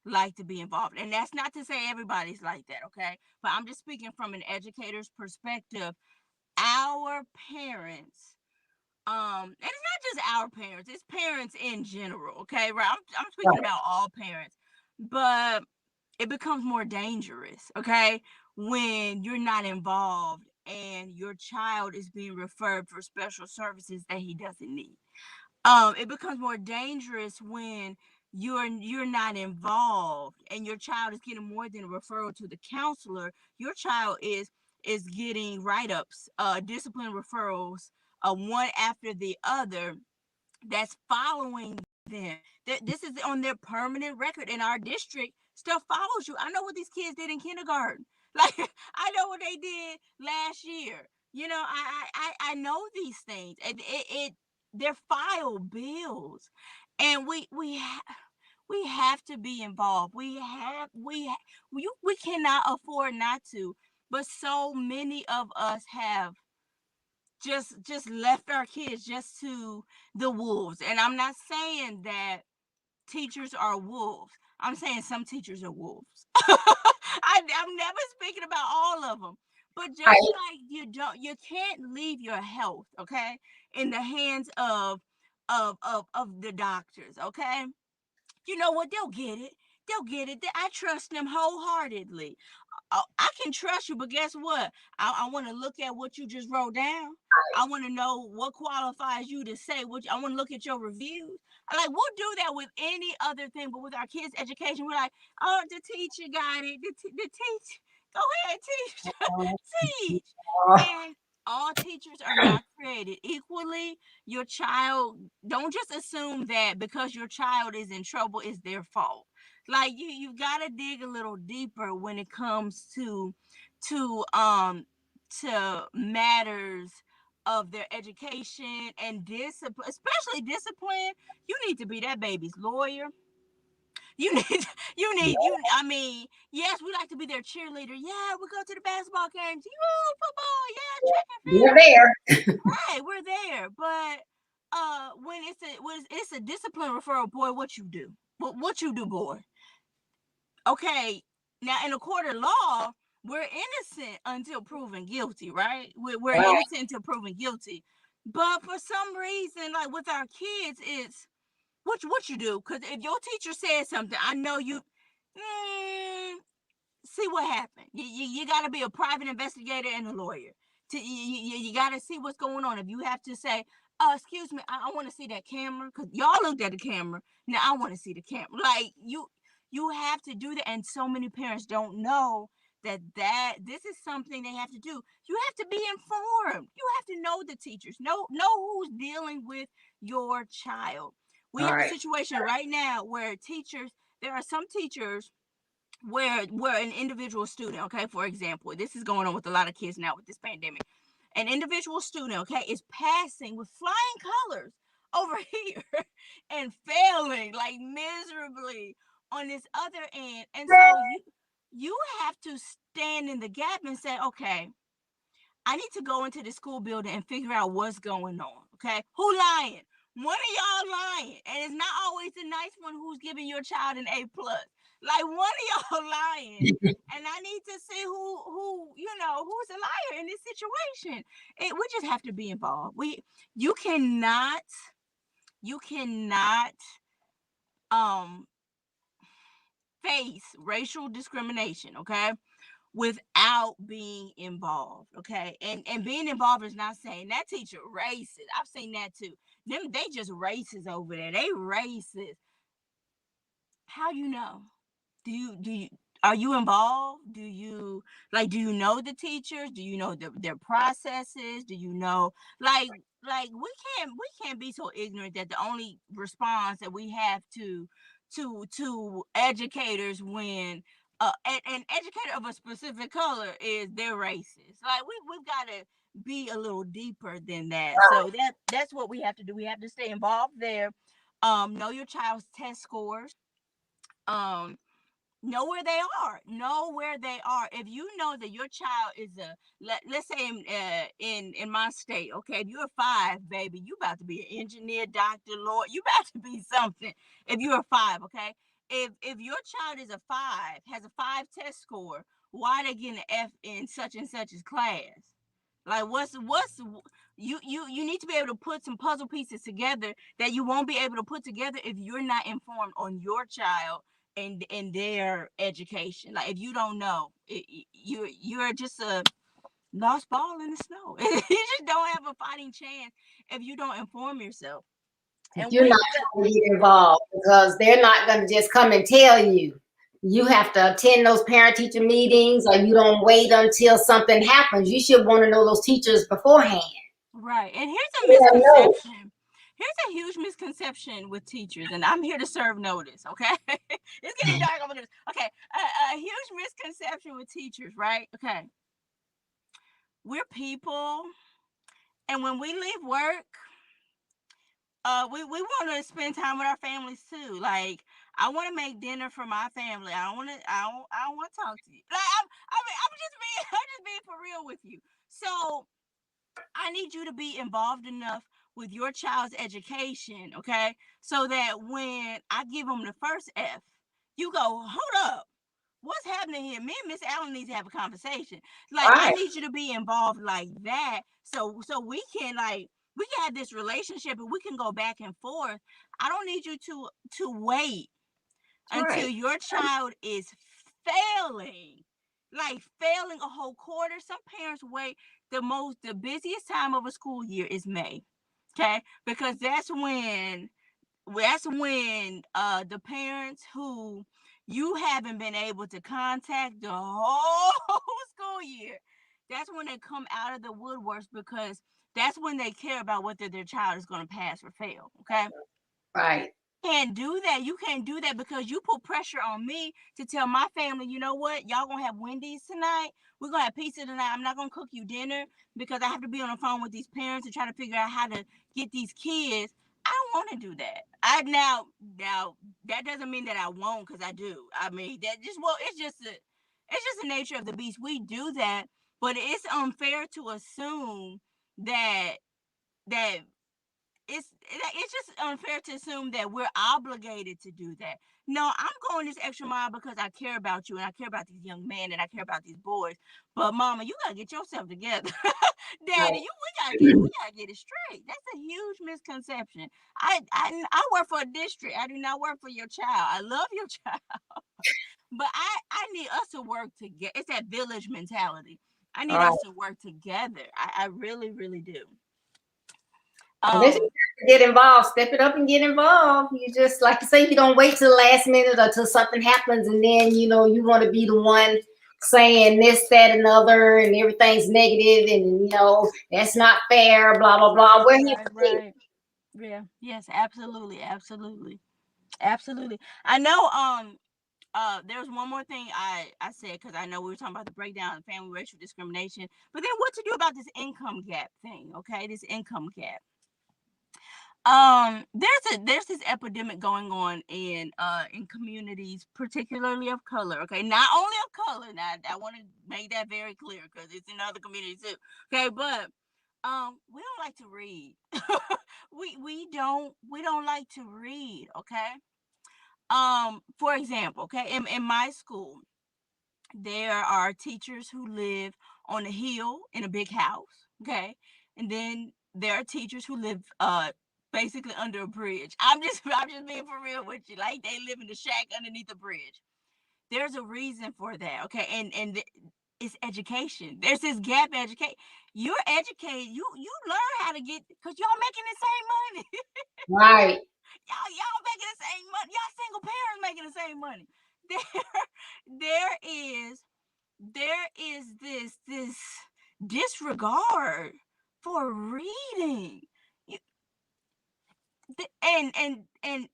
S1: like to be involved. And that's not to say everybody's like that, okay? But I'm just speaking from an educator's perspective. Our parents, and it's not just our parents, it's parents in general, okay? Right? I'm speaking
S2: Right.
S1: about all parents. But it becomes more dangerous, okay, when you're not involved and your child is being referred for special services that he doesn't need. It becomes more dangerous when you're not involved and your child is getting more than a referral to the counselor. Your child is getting write-ups, discipline referrals, one after the other, that's following them. This is on their permanent record. In our district, stuff follows you. I know what these kids did in kindergarten. Like I know what they did last year. I know these things. It they're file bills, and we have to be involved. We cannot afford not to. But so many of us have just left our kids just to the wolves. And I'm not saying that teachers are wolves. I'm saying some teachers are wolves. I'm never speaking about all of them. But just
S2: Right.
S1: like you can't leave your health, okay, in the hands of the doctors, okay? You know what? They'll get it. They'll get it. I trust them wholeheartedly. I can trust you, but guess what? I want to look at what you just wrote down. I want to know what qualifies you to say what I want to look at your reviews. We'll do that with any other thing, but with our kids' education, we're like, oh, the teacher got it. The teacher, go ahead, teach, teach. And all teachers are not created equally. Your child, don't just assume that because your child is in trouble is their fault. Like you've got to dig a little deeper when it comes to to matters of their education and discipline, especially discipline, you need to be that baby's lawyer. You need, I mean, yes, we like to be their cheerleader. Yeah, we go to the basketball games. You football, yeah, track and
S2: We're
S1: field.
S2: there.
S1: Right, we're there. But when it's a discipline referral, boy, what you do? What you do, boy? Okay, now in a court of law, we're innocent until proven guilty, right? We're
S2: Right.
S1: innocent until proven guilty. But for some reason, like with our kids, it's what you do. Because if your teacher says something, I know you. Mm, see what happened. You got to be a private investigator and a lawyer. You got to see what's going on. If you have to say, excuse me, I want to see that camera because y'all looked at the camera. Now I want to see the camera. Like you have to do that, and so many parents don't know that this is something they have to do. You have to be informed. You have to know the teachers. Know who's dealing with your child. We
S2: All
S1: have a
S2: right.
S1: situation right now where teachers. There are some teachers where an individual student, okay, for example, this is going on with a lot of kids now with this pandemic. An individual student, okay, is passing with flying colors over here and failing like miserably on this other end. And so you have to stand in the gap and say, okay, I need to go into the school building and figure out what's going on. Okay, who lying? One of y'all lying, and it's not always the nice one who's giving your child an A+. Like one of y'all lying, and I need to see who's a liar in this situation. We just have to be involved. You cannot you cannot um face racial discrimination. Okay, without being involved. Okay. And being involved is not saying that teacher racist. I've seen that too. Them they just racist over there. They racist. How you know? Do you are you involved? Do you know the teachers? Do you know their processes? Do you know like we can't be so ignorant that the only response that we have to educators when an educator of a specific color is they're racist. Like we've got to be a little deeper than that. So that's what we have to do. We have to stay involved there. Know your child's test scores. Um, know where they are. If you know that your child is let's say in my state, okay, if you're 5, baby, you about to be an engineer, doctor, lawyer, you about to be something. If you're a 5, okay, if your child is a 5, has a 5 test score, why they getting an F in such and such's class? Like what's you need to be able to put some puzzle pieces together that you won't be able to put together if you're not informed on your child and their education. Like if you don't know, you're just a lost ball in the snow. You just don't have a fighting chance if you don't inform yourself.
S2: If
S1: And
S2: you're not going to get involved, because they're not going to just come and tell you. You have to attend those parent-teacher meetings, or you don't wait until something happens. You should want to know those teachers beforehand.
S1: right, and here's a
S2: Yeah, no.
S1: misconception. Here's a huge misconception with teachers, and I'm here to serve notice. Okay, it's getting dark over this. Okay, a huge misconception with teachers, right? Okay, we're people, and when we leave work, we want to spend time with our families too. Like I want to make dinner for my family. I don't want to talk to you. Like I'm just being I'm just being for real with you. So I need you to be involved enough with your child's education, okay? So that when I give them the first F, you go, hold up. What's happening here? Me and Miss Allen need to have a conversation. Like I
S2: Right,
S1: need you to be involved like that, so we can have this relationship and we can go back and forth. I don't need you to wait until
S2: right,
S1: your child is failing, like failing a whole quarter. Some parents wait. The busiest time of a school year is May, okay, because that's when the parents who you haven't been able to contact the whole school year, that's when they come out of the woodworks, because that's when they care about whether their child is going to pass or fail. Okay,
S2: right.
S1: can't do that. You can't do that because you put pressure on me to tell my family, you know what, y'all gonna have Wendy's tonight. We're gonna have pizza tonight. I'm not gonna cook you dinner because I have to be on the phone with these parents and try to figure out how to get these kids. I don't want to do that. I now that doesn't mean that I won't, because I do. I mean that just well, it's just the nature of the beast. We do that, but it's unfair to assume that that it's just unfair to assume that we're obligated to do that. No, I'm going this extra mile because I care about you and I care about these young men and I care about these boys. But mama, you gotta get yourself together. Daddy, we gotta get it straight. That's a huge misconception. I work for a district. I do not work for your child. I love your child, but I need us to work together. It's that village mentality. I need
S2: All right.
S1: us to work together. I really, really do.
S2: Unless you
S1: Um,
S2: have to get involved, step it up and get involved. You just like to say you don't wait till the last minute or till something happens and then you want to be the one saying this, that, and other, and everything's negative, and that's not fair, blah blah blah. We're here to see.
S1: right. Yeah. Yes. Absolutely. Absolutely. Absolutely. I know. There's one more thing I said, because I know we were talking about the breakdown of family racial discrimination, but then what to do about this income gap thing? Okay, this income gap. There's this epidemic going on in communities, particularly of color. Okay, not only of color. Now I want to make that very clear because it's in other communities too. Okay, but we don't like to read. We don't like to read. Okay. For example, okay, in my school, there are teachers who live on a hill in a big house, okay, and then there are teachers who live basically under a bridge. I'm just being for real with you, like they live in the shack underneath the bridge. There's a reason for that, okay, and it's education. There's this gap educate. You're educated. You learn how to get, because y'all making the same money.
S2: Right.
S1: Y'all making the same money. Y'all single parents making the same money. There is this disregard for reading. You, and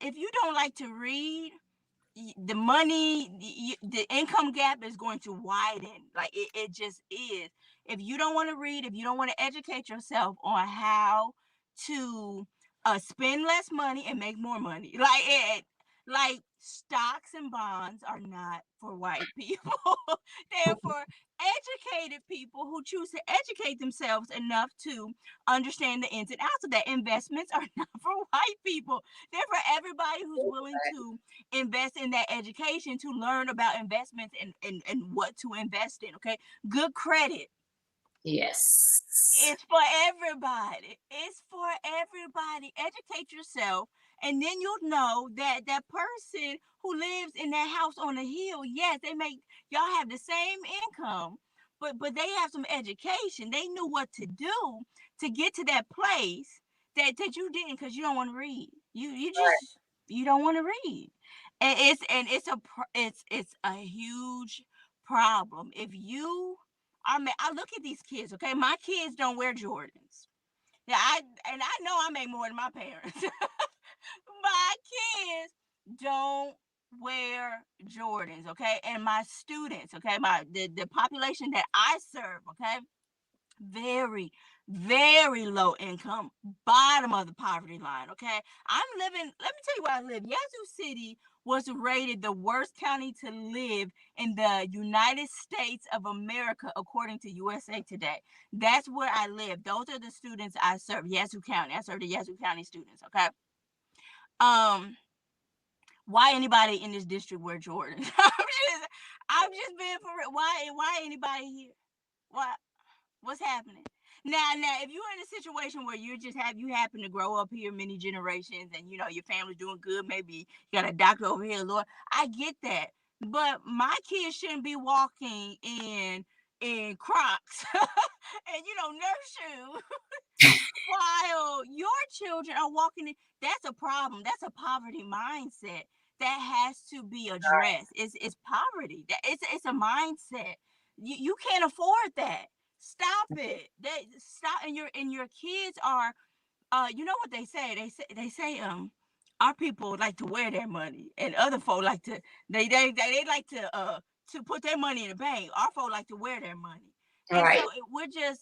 S1: if you don't like to read, the money, the income gap is going to widen. Like it just is. If you don't want to read, if you don't want to educate yourself on how to spend less money and make more money, like stocks and bonds are not for white people. They're for educated people who choose to educate themselves enough to understand the ins and outs of that. Investments are not for white people. They're for everybody who's willing to invest in that education, to learn about investments and what to invest in. Okay. Good credit.
S2: Yes.
S1: It's for everybody. It's for everybody. Educate yourself, and then you'll know that that person who lives in that house on the hill, yes, they make, y'all have the same income, but they have some education. They knew what to do to get to that place that you didn't, because you don't want to read. You just, you don't want to read, and it's a huge problem. If you, I mean, I look at these kids. Okay, my kids don't wear Jordans. Yeah, I know I make more than my parents. My kids don't wear Jordans. Okay, and my students. Okay, the population that I serve. Okay, very, very low income, bottom of the poverty line. Okay, I'm living. Let me tell you where I live. Yazoo City was rated the worst county to live in the United States of America, according to USA Today. That's where I live. Those are the students I serve. Yazoo County. I serve the Yazoo County students. Okay. Um, why anybody in this district wear Jordans? I'm just being for real. Why anybody here? Why? What's happening? Now, if you're in a situation where you happen to grow up here many generations, and your family's doing good, maybe you got a doctor over here, Lord, I get that. But my kids shouldn't be walking in Crocs and nurse shoes while your children are walking in. That's a problem. That's a poverty mindset that has to be addressed. It's poverty. It's a mindset. You can't afford that. Stop it. Stop. And your kids are, you know what they say? They say our people like to wear their money, and other folk like to they like to put their money in the bank. Our folk like to wear their money,
S2: All
S1: and so
S2: right.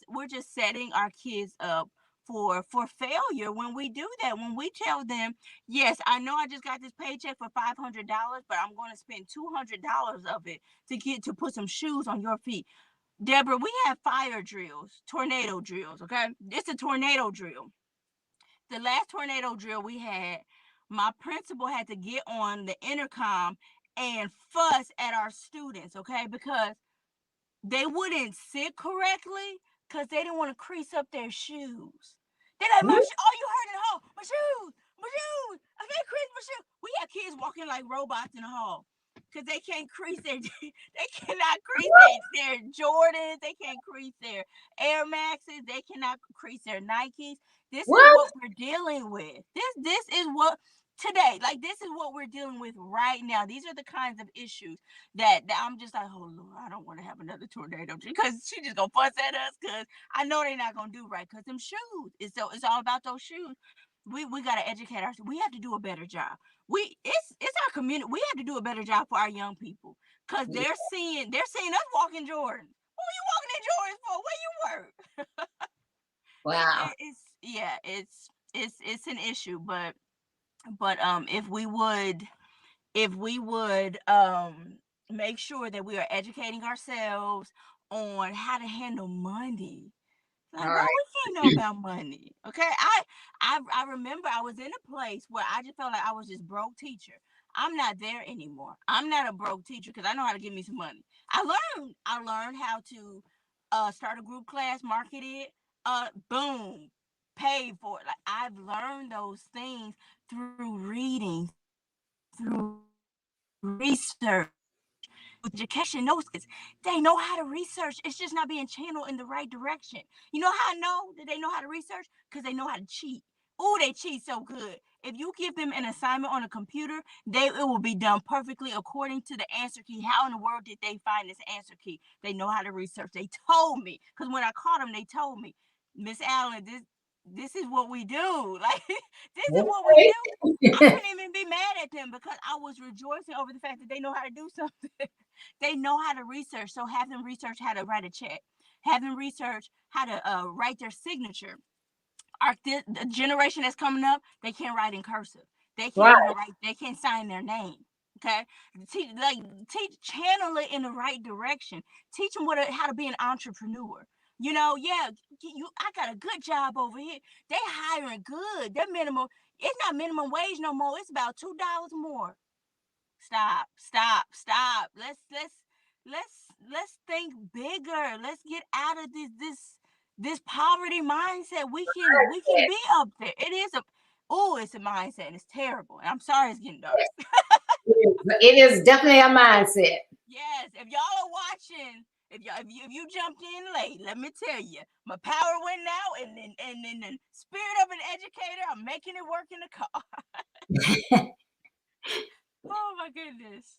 S1: we're just setting our kids up for failure when we do that. When we tell them, yes, I know I just got this paycheck for $500, but I'm going to spend $200 of it to put some shoes on your feet. Deborah, we have fire drills, tornado drills. Okay, it's a tornado drill. The last tornado drill we had, my principal had to get on the intercom and fuss at our students, okay? Because they wouldn't sit correctly because they didn't want to crease up their shoes. They like, all you heard in the hall, my shoes, I can't crease my shoes. We have kids walking like robots in the hall because they can't crease they cannot crease their Jordans, they can't crease their Air Maxes, they cannot crease their Nikes. This is
S2: What?
S1: what we're dealing with. This is what today, like this is what we're dealing with right now. These are the kinds of issues that I'm just like, oh Lord, I don't want to have another tornado because she just gonna fuss at us because I know they're not gonna do right because them shoes. It's all about those shoes. We gotta educate ourselves. We have to do a better job. It's our community. We have to do a better job for our young people because they're seeing us walking Jordans. Who you walking in Jordans for? Where you work?
S2: Wow.
S1: It's an issue, but if we would make sure that we are educating ourselves on how to handle money.
S2: All
S1: Like, bro,
S2: right.
S1: we can't know about money. Okay. I remember I was in a place where I just felt like I was this broke teacher. I'm not there anymore. I'm not a broke teacher because I know how to give me some money. I learned how to start a group class, market it, boom, pay for it. Like I've learned those things through reading, through research, through education. Those kids, they know how to research. It's just not being channeled in the right direction. You know how I know that they know how to research? Because they know how to cheat. Oh, they cheat so good. If you give them an assignment on a computer, it will be done perfectly according to the answer key. How in the world did they find this answer key? They know how to research. They told me. Because when I caught them, they told me, Miss Allen, this is what we do. Like this is what we do. I couldn't even be mad at them because I was rejoicing over the fact that they know how to do something. They know how to research. So have them research how to write a check. Have them research how to write their signature. The generation that's coming up, they can't write in cursive. They can't
S2: Right.
S1: even write. They can't sign their name. Okay, teach, channel it in the right direction. Teach them how to be an entrepreneur. Yeah, I got a good job over here. They hiring good. Their minimum, it's not minimum wage no more. It's about $2 more. Stop, stop, stop. Let's think bigger. Let's get out of this poverty mindset. We can be up there. It's a mindset and it's terrible. And I'm sorry it's getting dark.
S2: It is definitely a mindset.
S1: Yes, if y'all are watching, if you jumped in late, let me tell you, my power went out, and the spirit of an educator, I'm making it work in the car. Oh my goodness.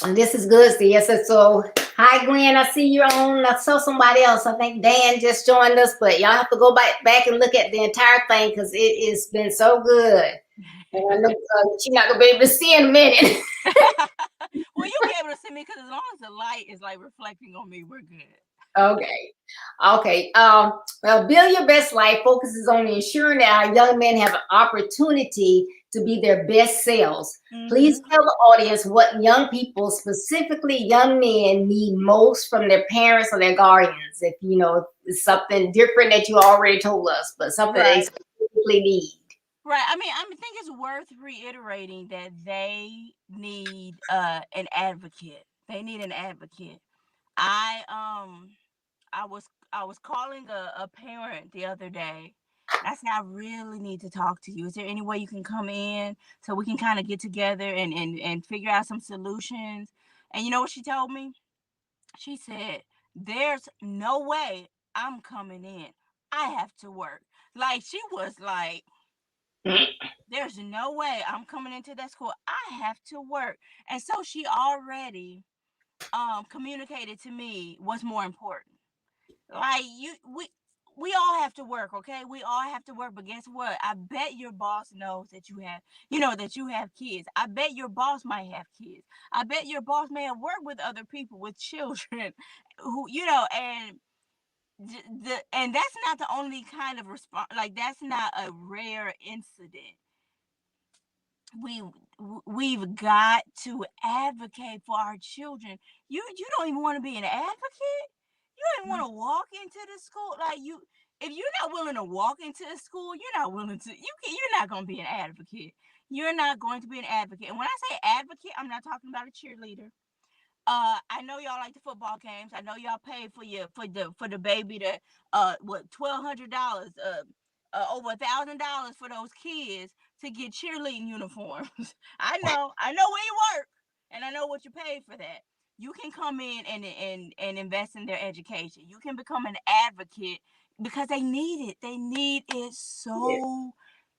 S2: And this is good, see. Yes, so hi Glenn, I see you on. I saw somebody else. I think Dan just joined us, but y'all have to go back and look at the entire thing because it has been so good. And I know you're not gonna be able to see in a minute.
S1: Well, you'll be able to see me because as long as the light is like reflecting on me, we're good.
S2: Okay. Okay. Well, Build Your Best Life focuses on ensuring that our young men have an opportunity to be their best selves. Please
S1: Mm-hmm.
S2: tell the audience what young people, specifically young men, need most from their parents or their guardians. If you know it's something different that you already told us, but something they
S1: Right.
S2: specifically need.
S1: Right. I mean, I think it's worth reiterating that they need an advocate. They need an advocate. I um I was calling a parent the other day. And I said, I really need to talk to you. Is there any way you can come in so we can kind of get together and figure out some solutions? And you know what she told me? She said, there's no way I'm coming in. I have to work. Like she was like, there's no way I'm coming into that school. I have to work. And so she already communicated to me what's more important. Like we all have to work, okay? We all have to work, but guess what? I bet your boss knows that you have kids. I bet your boss might have kids. I bet your boss may have worked with other people with children who, and that's not the only kind of response. Like, that's not a rare incident. we we've got to advocate for our children. You don't even want to be an advocate. You don't even want to walk into the school. Like, you, if you're not willing to walk into the school, you're not willing to, you're not going to be an advocate. You're not going to be an advocate. And when I say advocate, I'm not talking about a cheerleader. I know y'all like the football games. I know y'all pay for the baby to $1,200, over $1,000 for those kids to get cheerleading uniforms. I know where you work, and I know what you paid for that. You can come in and invest in their education. You can become an advocate because they need it. They need it
S2: Yeah.
S1: so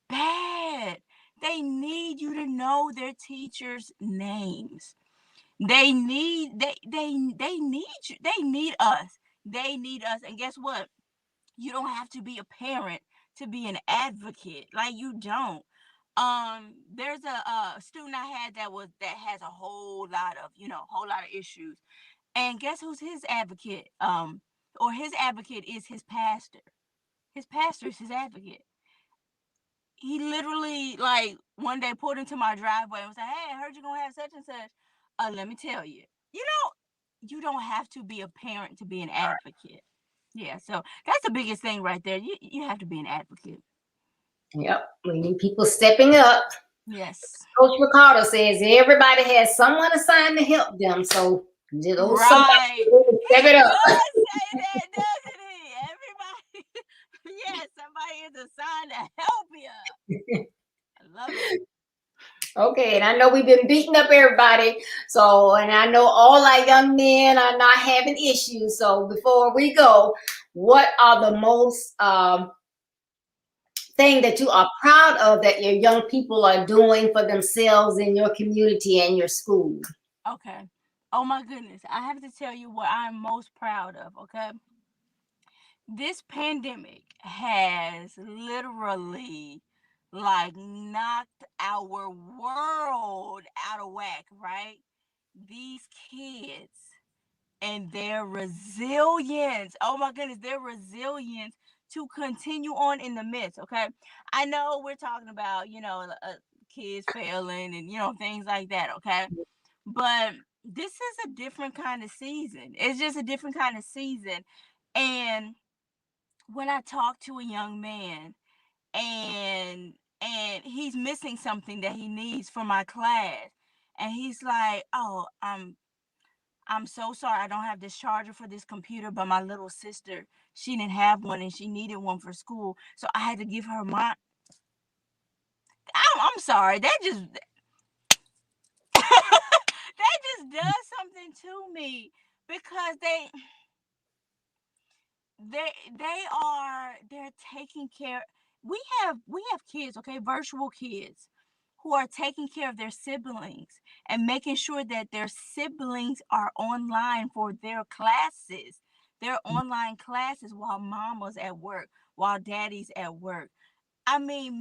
S1: bad. They need you to know their teachers' names. They need you. They need us. They need us. And guess what? You don't have to be a parent to be an advocate. Like, you don't. There's a student I had that has a whole lot of issues. And guess who's his advocate? Or his advocate is his pastor. His pastor is his advocate. He literally, like, one day pulled into my driveway and was like, "Hey, I heard you're gonna have such and such. Let me tell you, you don't have to be a parent to be an advocate." Yeah, so that's the biggest thing right there. You have to be an advocate.
S2: Yep. We need people stepping up.
S1: Yes.
S2: Coach Ricardo says everybody has someone assigned to help them. So those somebody
S1: Right.
S2: step
S1: He
S2: it up.
S1: does say that, doesn't he? Everybody, yes, somebody is assigned to help you. I love it.
S2: Okay, and I know we've been beating up everybody. So, and I know all our young men are not having issues. So, before we go, what are the most thing that you are proud of that your young people are doing for themselves in your community and your school?
S1: Okay. Oh my goodness. I have to tell you what I'm most proud of, okay? This pandemic has literally, like, knocked our world out of whack, right? These kids and their resilience. Oh my goodness, their resilience to continue on in the midst, okay? I know we're talking about, kids failing and, things like that, okay? But this is a different kind of season. It's just a different kind of season. And when I talk to a young man and he's missing something that he needs for my class, and he's like, "Oh, I'm so sorry, I don't have this charger for this computer, but my little sister, she didn't have one and she needed one for school, so I had to give her my." I'm sorry, that just does something to me, because they're taking care. We have kids, okay, virtual kids, who are taking care of their siblings and making sure that their siblings are online for their online classes, while mama's at work, while daddy's at work. I mean,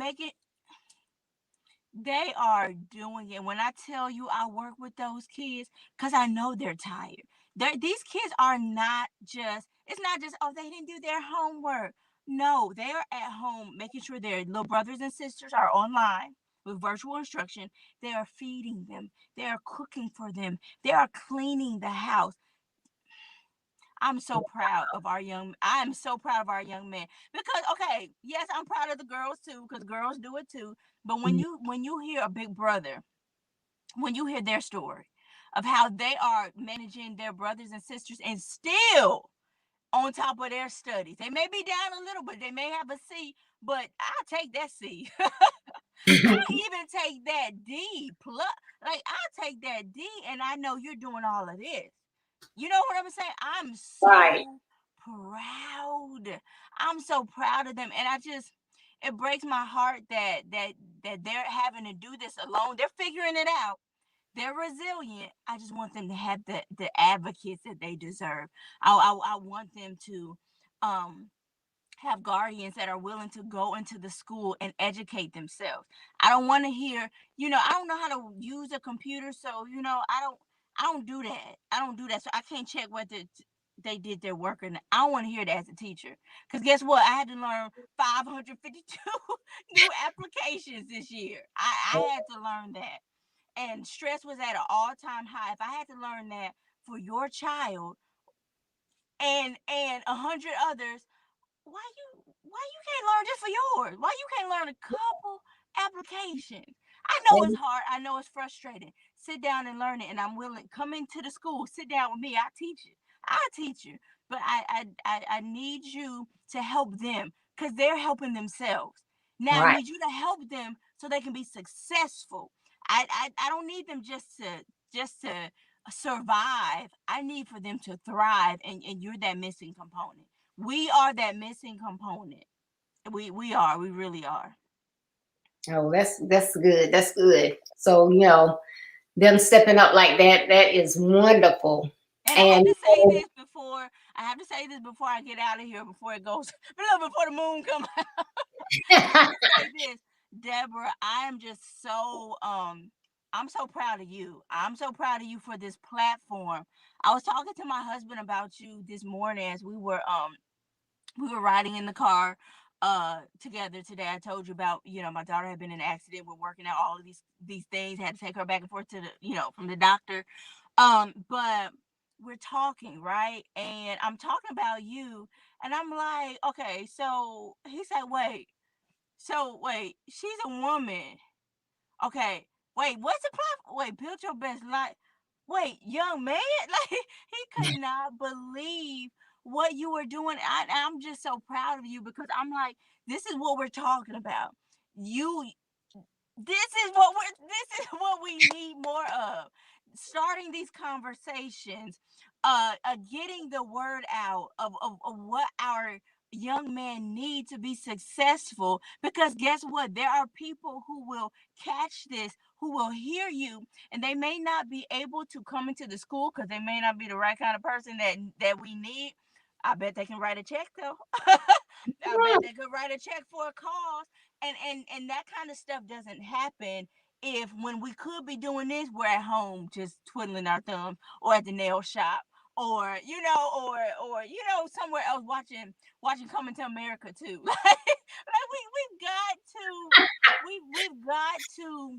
S1: they are doing it. When I tell you I work with those kids, because I know they're tired. These kids are not just, it's not just, oh, they didn't do their homework. No, they are at home making sure their little brothers and sisters are online with virtual instruction. They are feeding them. They are cooking for them. They are cleaning the house. I am so proud of our young men, because, okay, yes, I'm proud of the girls too, because girls do it too. But when you hear a big brother, when you hear their story of how they are managing their brothers and sisters and still on top of their studies, they may be down a little bit, they may have a C, but I'll take that C. I even take that D plus. Like, I take that D, and I know you're doing all of this. You know what I'm saying? I'm
S2: Right.
S1: so proud. I'm so proud of them, and it breaks my heart that they're having to do this alone. They're figuring it out. They're resilient. I just want them to have the advocates that they deserve. I want them to um have guardians that are willing to go into the school and educate themselves. I don't want to hear, I don't know how to use a computer, so I don't do that. I don't do that. So I can't check whether they did their work or not. I don't want to hear that as a teacher. Because guess what? I had to learn 552 new applications this year. I had to learn that. And stress was at an all-time high. If I had to learn that for your child and 100 others, why you can't learn just for yours? Why you can't learn a couple applications? I know it's hard. I know it's frustrating. Sit down and learn it, and I'm willing. Come into the school. Sit down with me. I teach you. I teach you. But I need you to help them because they're helping themselves. Now I
S2: Right.
S1: need you to help them so they can be successful. I don't need them just to survive. I need for them to thrive, and you're that missing component. We are that missing component. We are. We really are.
S2: Oh, that's good. That's good. So, them stepping up like that, that is wonderful.
S1: And I have
S2: And
S1: to say this before I get out of here, before it goes, before the moon comes. I have to say this, Deborah. I am just so I'm so proud of you. I'm so proud of you for this platform. I was talking to my husband about you this morning as we were riding in the car together today. I told you about, my daughter had been in an accident. We're working out all of these things, had to take her back and forth to the, from the doctor. But we're talking, right? And I'm talking about you, and I'm like, okay, so he said, wait, she's a woman. Okay, wait, what's the platform? Wait, build your best life. Wait, young man, like he could not believe what you were doing. I'm just so proud of you because I'm like, this is what we're talking about. You this is what we need more of. Starting these conversations, getting the word out of what our young men need to be successful, because guess what, there are people who will catch this, who will hear you, and they may not be able to come into the school because they may not be the right kind of person that we need. I bet they can write a check though. I bet they could write a check for a cause, and that kind of stuff doesn't happen if, when we could be doing this, we're at home just twiddling our thumbs, or at the nail shop, or somewhere else watching Coming to America too. Like we've got to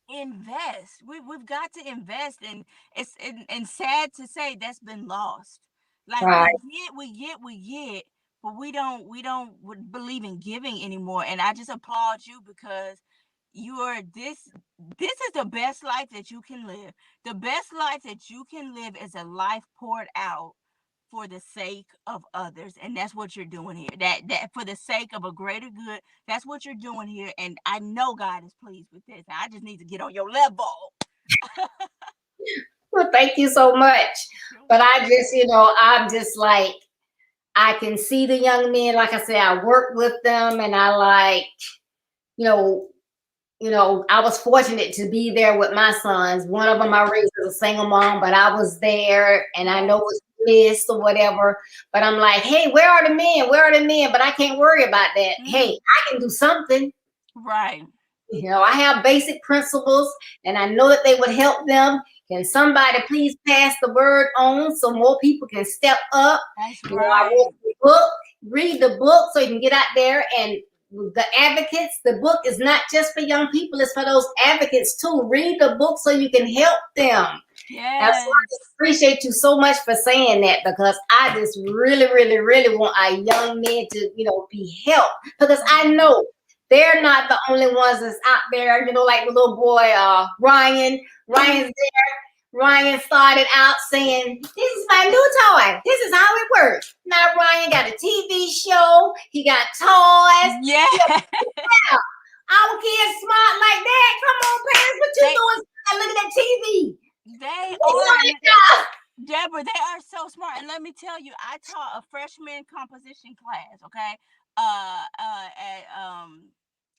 S1: invest. We've got to invest, and and sad to say that's been lost. Like
S2: right.
S1: we get, but we don't believe in giving anymore. And I just applaud you because you're this is the best life that you can live. The best life that you can live is a life poured out for the sake of others, and that's what you're doing here. That for the sake of a greater good, that's what you're doing here, and I know God is pleased with this. I just need to get on your level.
S2: Well, thank you so much.
S1: You're
S2: But I
S1: welcome.
S2: just, I'm just like, I can see the young men. Like I said, I work with them, and I like, you know, I was fortunate to be there with my sons. One of them I raised as a single mom, but I was there, and I know
S1: Yes.
S2: it was missed or whatever. But I'm like, hey, where are the men? Where are the men? But I can't worry about that. Hey,
S1: Mm,
S2: I can do something.
S1: right.
S2: I have basic principles, and I know that they would help them. Can somebody please pass the word on so more people can step up?
S1: That's
S2: I wrote
S1: right.
S2: the book. Read the book so you can get out there and the advocates. The book is not just for young people; it's for those advocates too. Read the book so you can help them. And so I just
S1: Yes.
S2: appreciate you so much for saying that, because I just really, really, really want our young men to, be helped, because I
S1: Mhm.
S2: know they're not the only ones that's out there. Like the little boy, Ryan.
S1: Mhm.
S2: Ryan's there. Ryan started out saying, "This is my new toy. This is how it works." Now Ryan got a TV show. He got toys.
S1: Yeah.
S2: Yeah, our kids smart like that. Come on, parents, what you
S1: they
S2: doing? Looking at TV.
S1: they
S2: They
S1: are.
S2: know
S1: And
S2: this stuff.
S1: Deborah, they are so smart. And let me tell you, I taught a freshman composition class, okay? At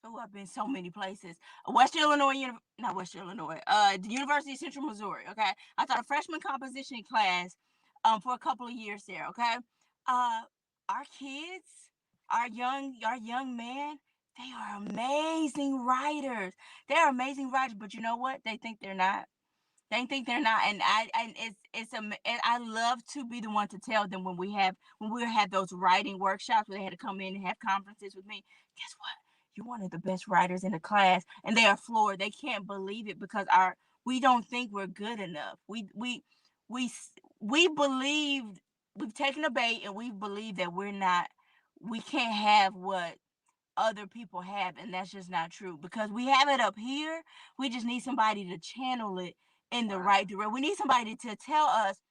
S1: oh, I've been so many places. Western Illinois, not Western Illinois, the University of Central Missouri, okay? I taught a freshman composition class for a couple of years there, okay? Uh our kids our young men, they are amazing writers. They're amazing writers, but you know what? They think they're not. They think they're not, and and I love to be the one to tell them when we had those writing workshops where they had to come in and have conferences with me. Guess what? You're one of the best writers in the class, and they are floored. They can't believe it because we don't think we're good enough. We we believed we've taken a bait and we believe that we can't have what other people have, and that's just not true because we have it up here. We just need somebody to channel it in the right direction. We need somebody to tell us,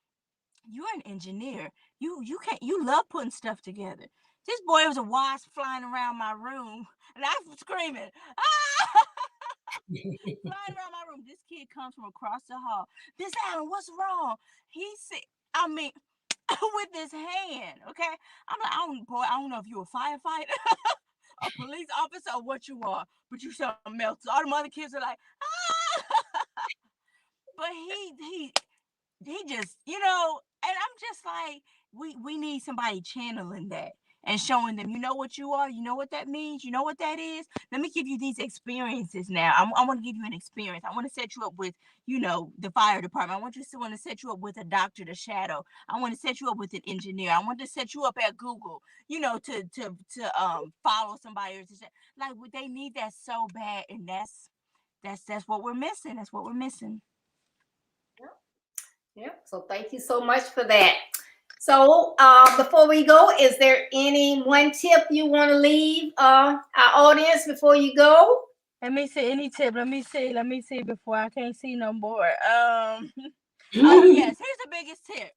S1: you're an engineer, you can't, you love putting stuff together. This boy was a wasp flying around my room and I'm screaming, ah! Flying around my room. This kid comes from across the hall. This Alan, what's wrong? He said, I mean, with his hand, okay? I'm like, I don't know if you're a firefighter, a police officer, or what you are, but you something else. All the other kids are like, ah! But he just, and I'm just like, we need somebody channeling that and showing them, you know what you are, you know what that means, you know what that is. Let me give you these experiences now. I want to give you an experience. I want to set you up with, the fire department. I want to set you up with a doctor to shadow. I want to set you up with an engineer. I want to set you up at Google, to follow somebody or to like they need that so bad, and that's what we're missing. That's what we're missing.
S2: Yeah. So thank you so much for that. So before we go, is there any one tip you want to leave our audience before you go?
S1: Let me see any tip. Let me see. Let me see before I can't see no more. Oh yes, here's the biggest tip.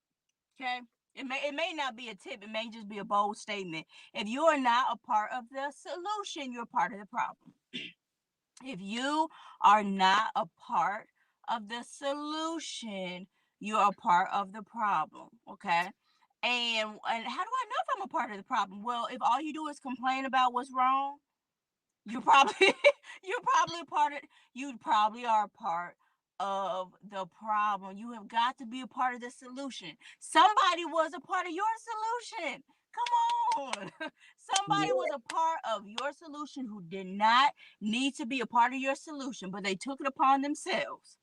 S1: Okay. It may not be a tip, it may just be a bold statement. If you are not a part of the solution, you're part of the problem. If you are not a part of the solution, you're a part of the problem. Okay. And how do I know if I'm a part of the problem? Well, if all you do is complain about what's wrong, you probably you're probably a part of you probably are a part of the problem. You have got to be a part of the solution. Somebody was a part of your solution. Come on. Somebody was a part of your solution who did not need to be a part of your solution, but they took it upon themselves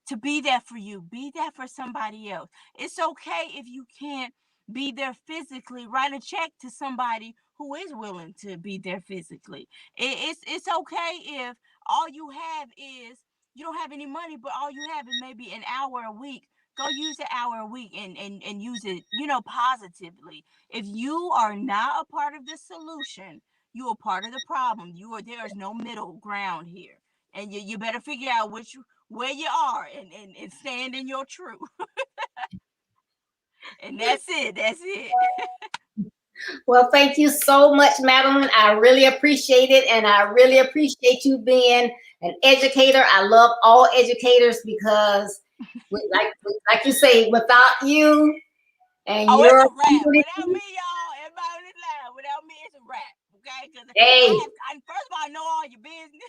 S1: to be there for you, be there for somebody else. It's okay if you can't be there physically. Write a check to somebody who is willing to be there physically. It's okay if all you have is you don't have any money, but all you have is maybe an hour a week. Go use an hour a week and use it, positively. If you are not a part of the solution, you are part of the problem. There is no middle ground here. And you better figure out where you are and stand in your truth. And that's it. That's it.
S2: Well, thank you so much, Madeline. I really appreciate it. And I really appreciate you being an educator. I love all educators because, like you say, without you and
S1: Oh,
S2: your
S1: it's a wrap.
S2: community,
S1: Without me, y'all, everybody on this line, without me, it's a wrap. Okay? Because
S2: hey,
S1: first of all, I know all your business.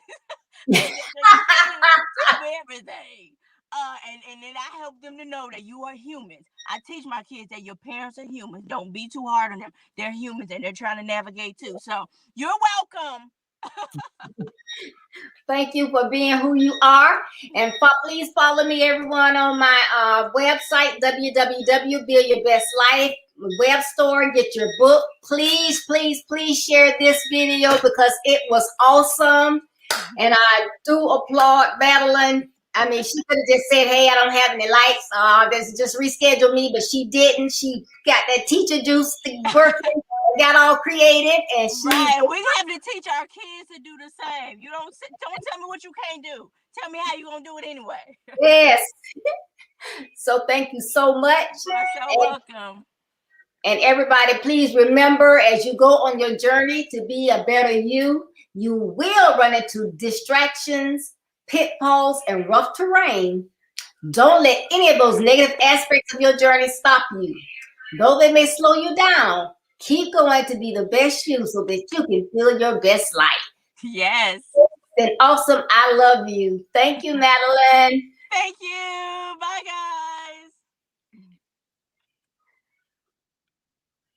S1: Tell me everything. And then I help them to know that you are humans. I teach my kids that your parents are humans. Don't be too hard on them. They're humans and they're trying to navigate too. So you're welcome.
S2: thank you for being who you are. And please follow me, everyone, on my website, www.buildyourbestlife web store. Get your book. Please, please, please share this video because it was awesome. And I do applaud Madeline. I mean, she could have just said, hey, I don't have any lights. Just reschedule me, but she didn't. She got that teacher juice working, got all creative. And
S1: right. We have to teach our kids to do the same. You don't tell me what you can't do. Tell me how you're going to do it anyway.
S2: Yes. So thank you so much.
S1: You're so welcome.
S2: And everybody, please remember as you go on your journey to be a better you, you will run into distractions, pitfalls, and rough terrain. Don't let any of those negative aspects of your journey stop you. Though they may slow you down, keep going to be the best you so that you can feel your best life.
S1: Yes.
S2: It's been awesome. I love you. Thank you, Madeline.
S1: Thank you. Bye, guys.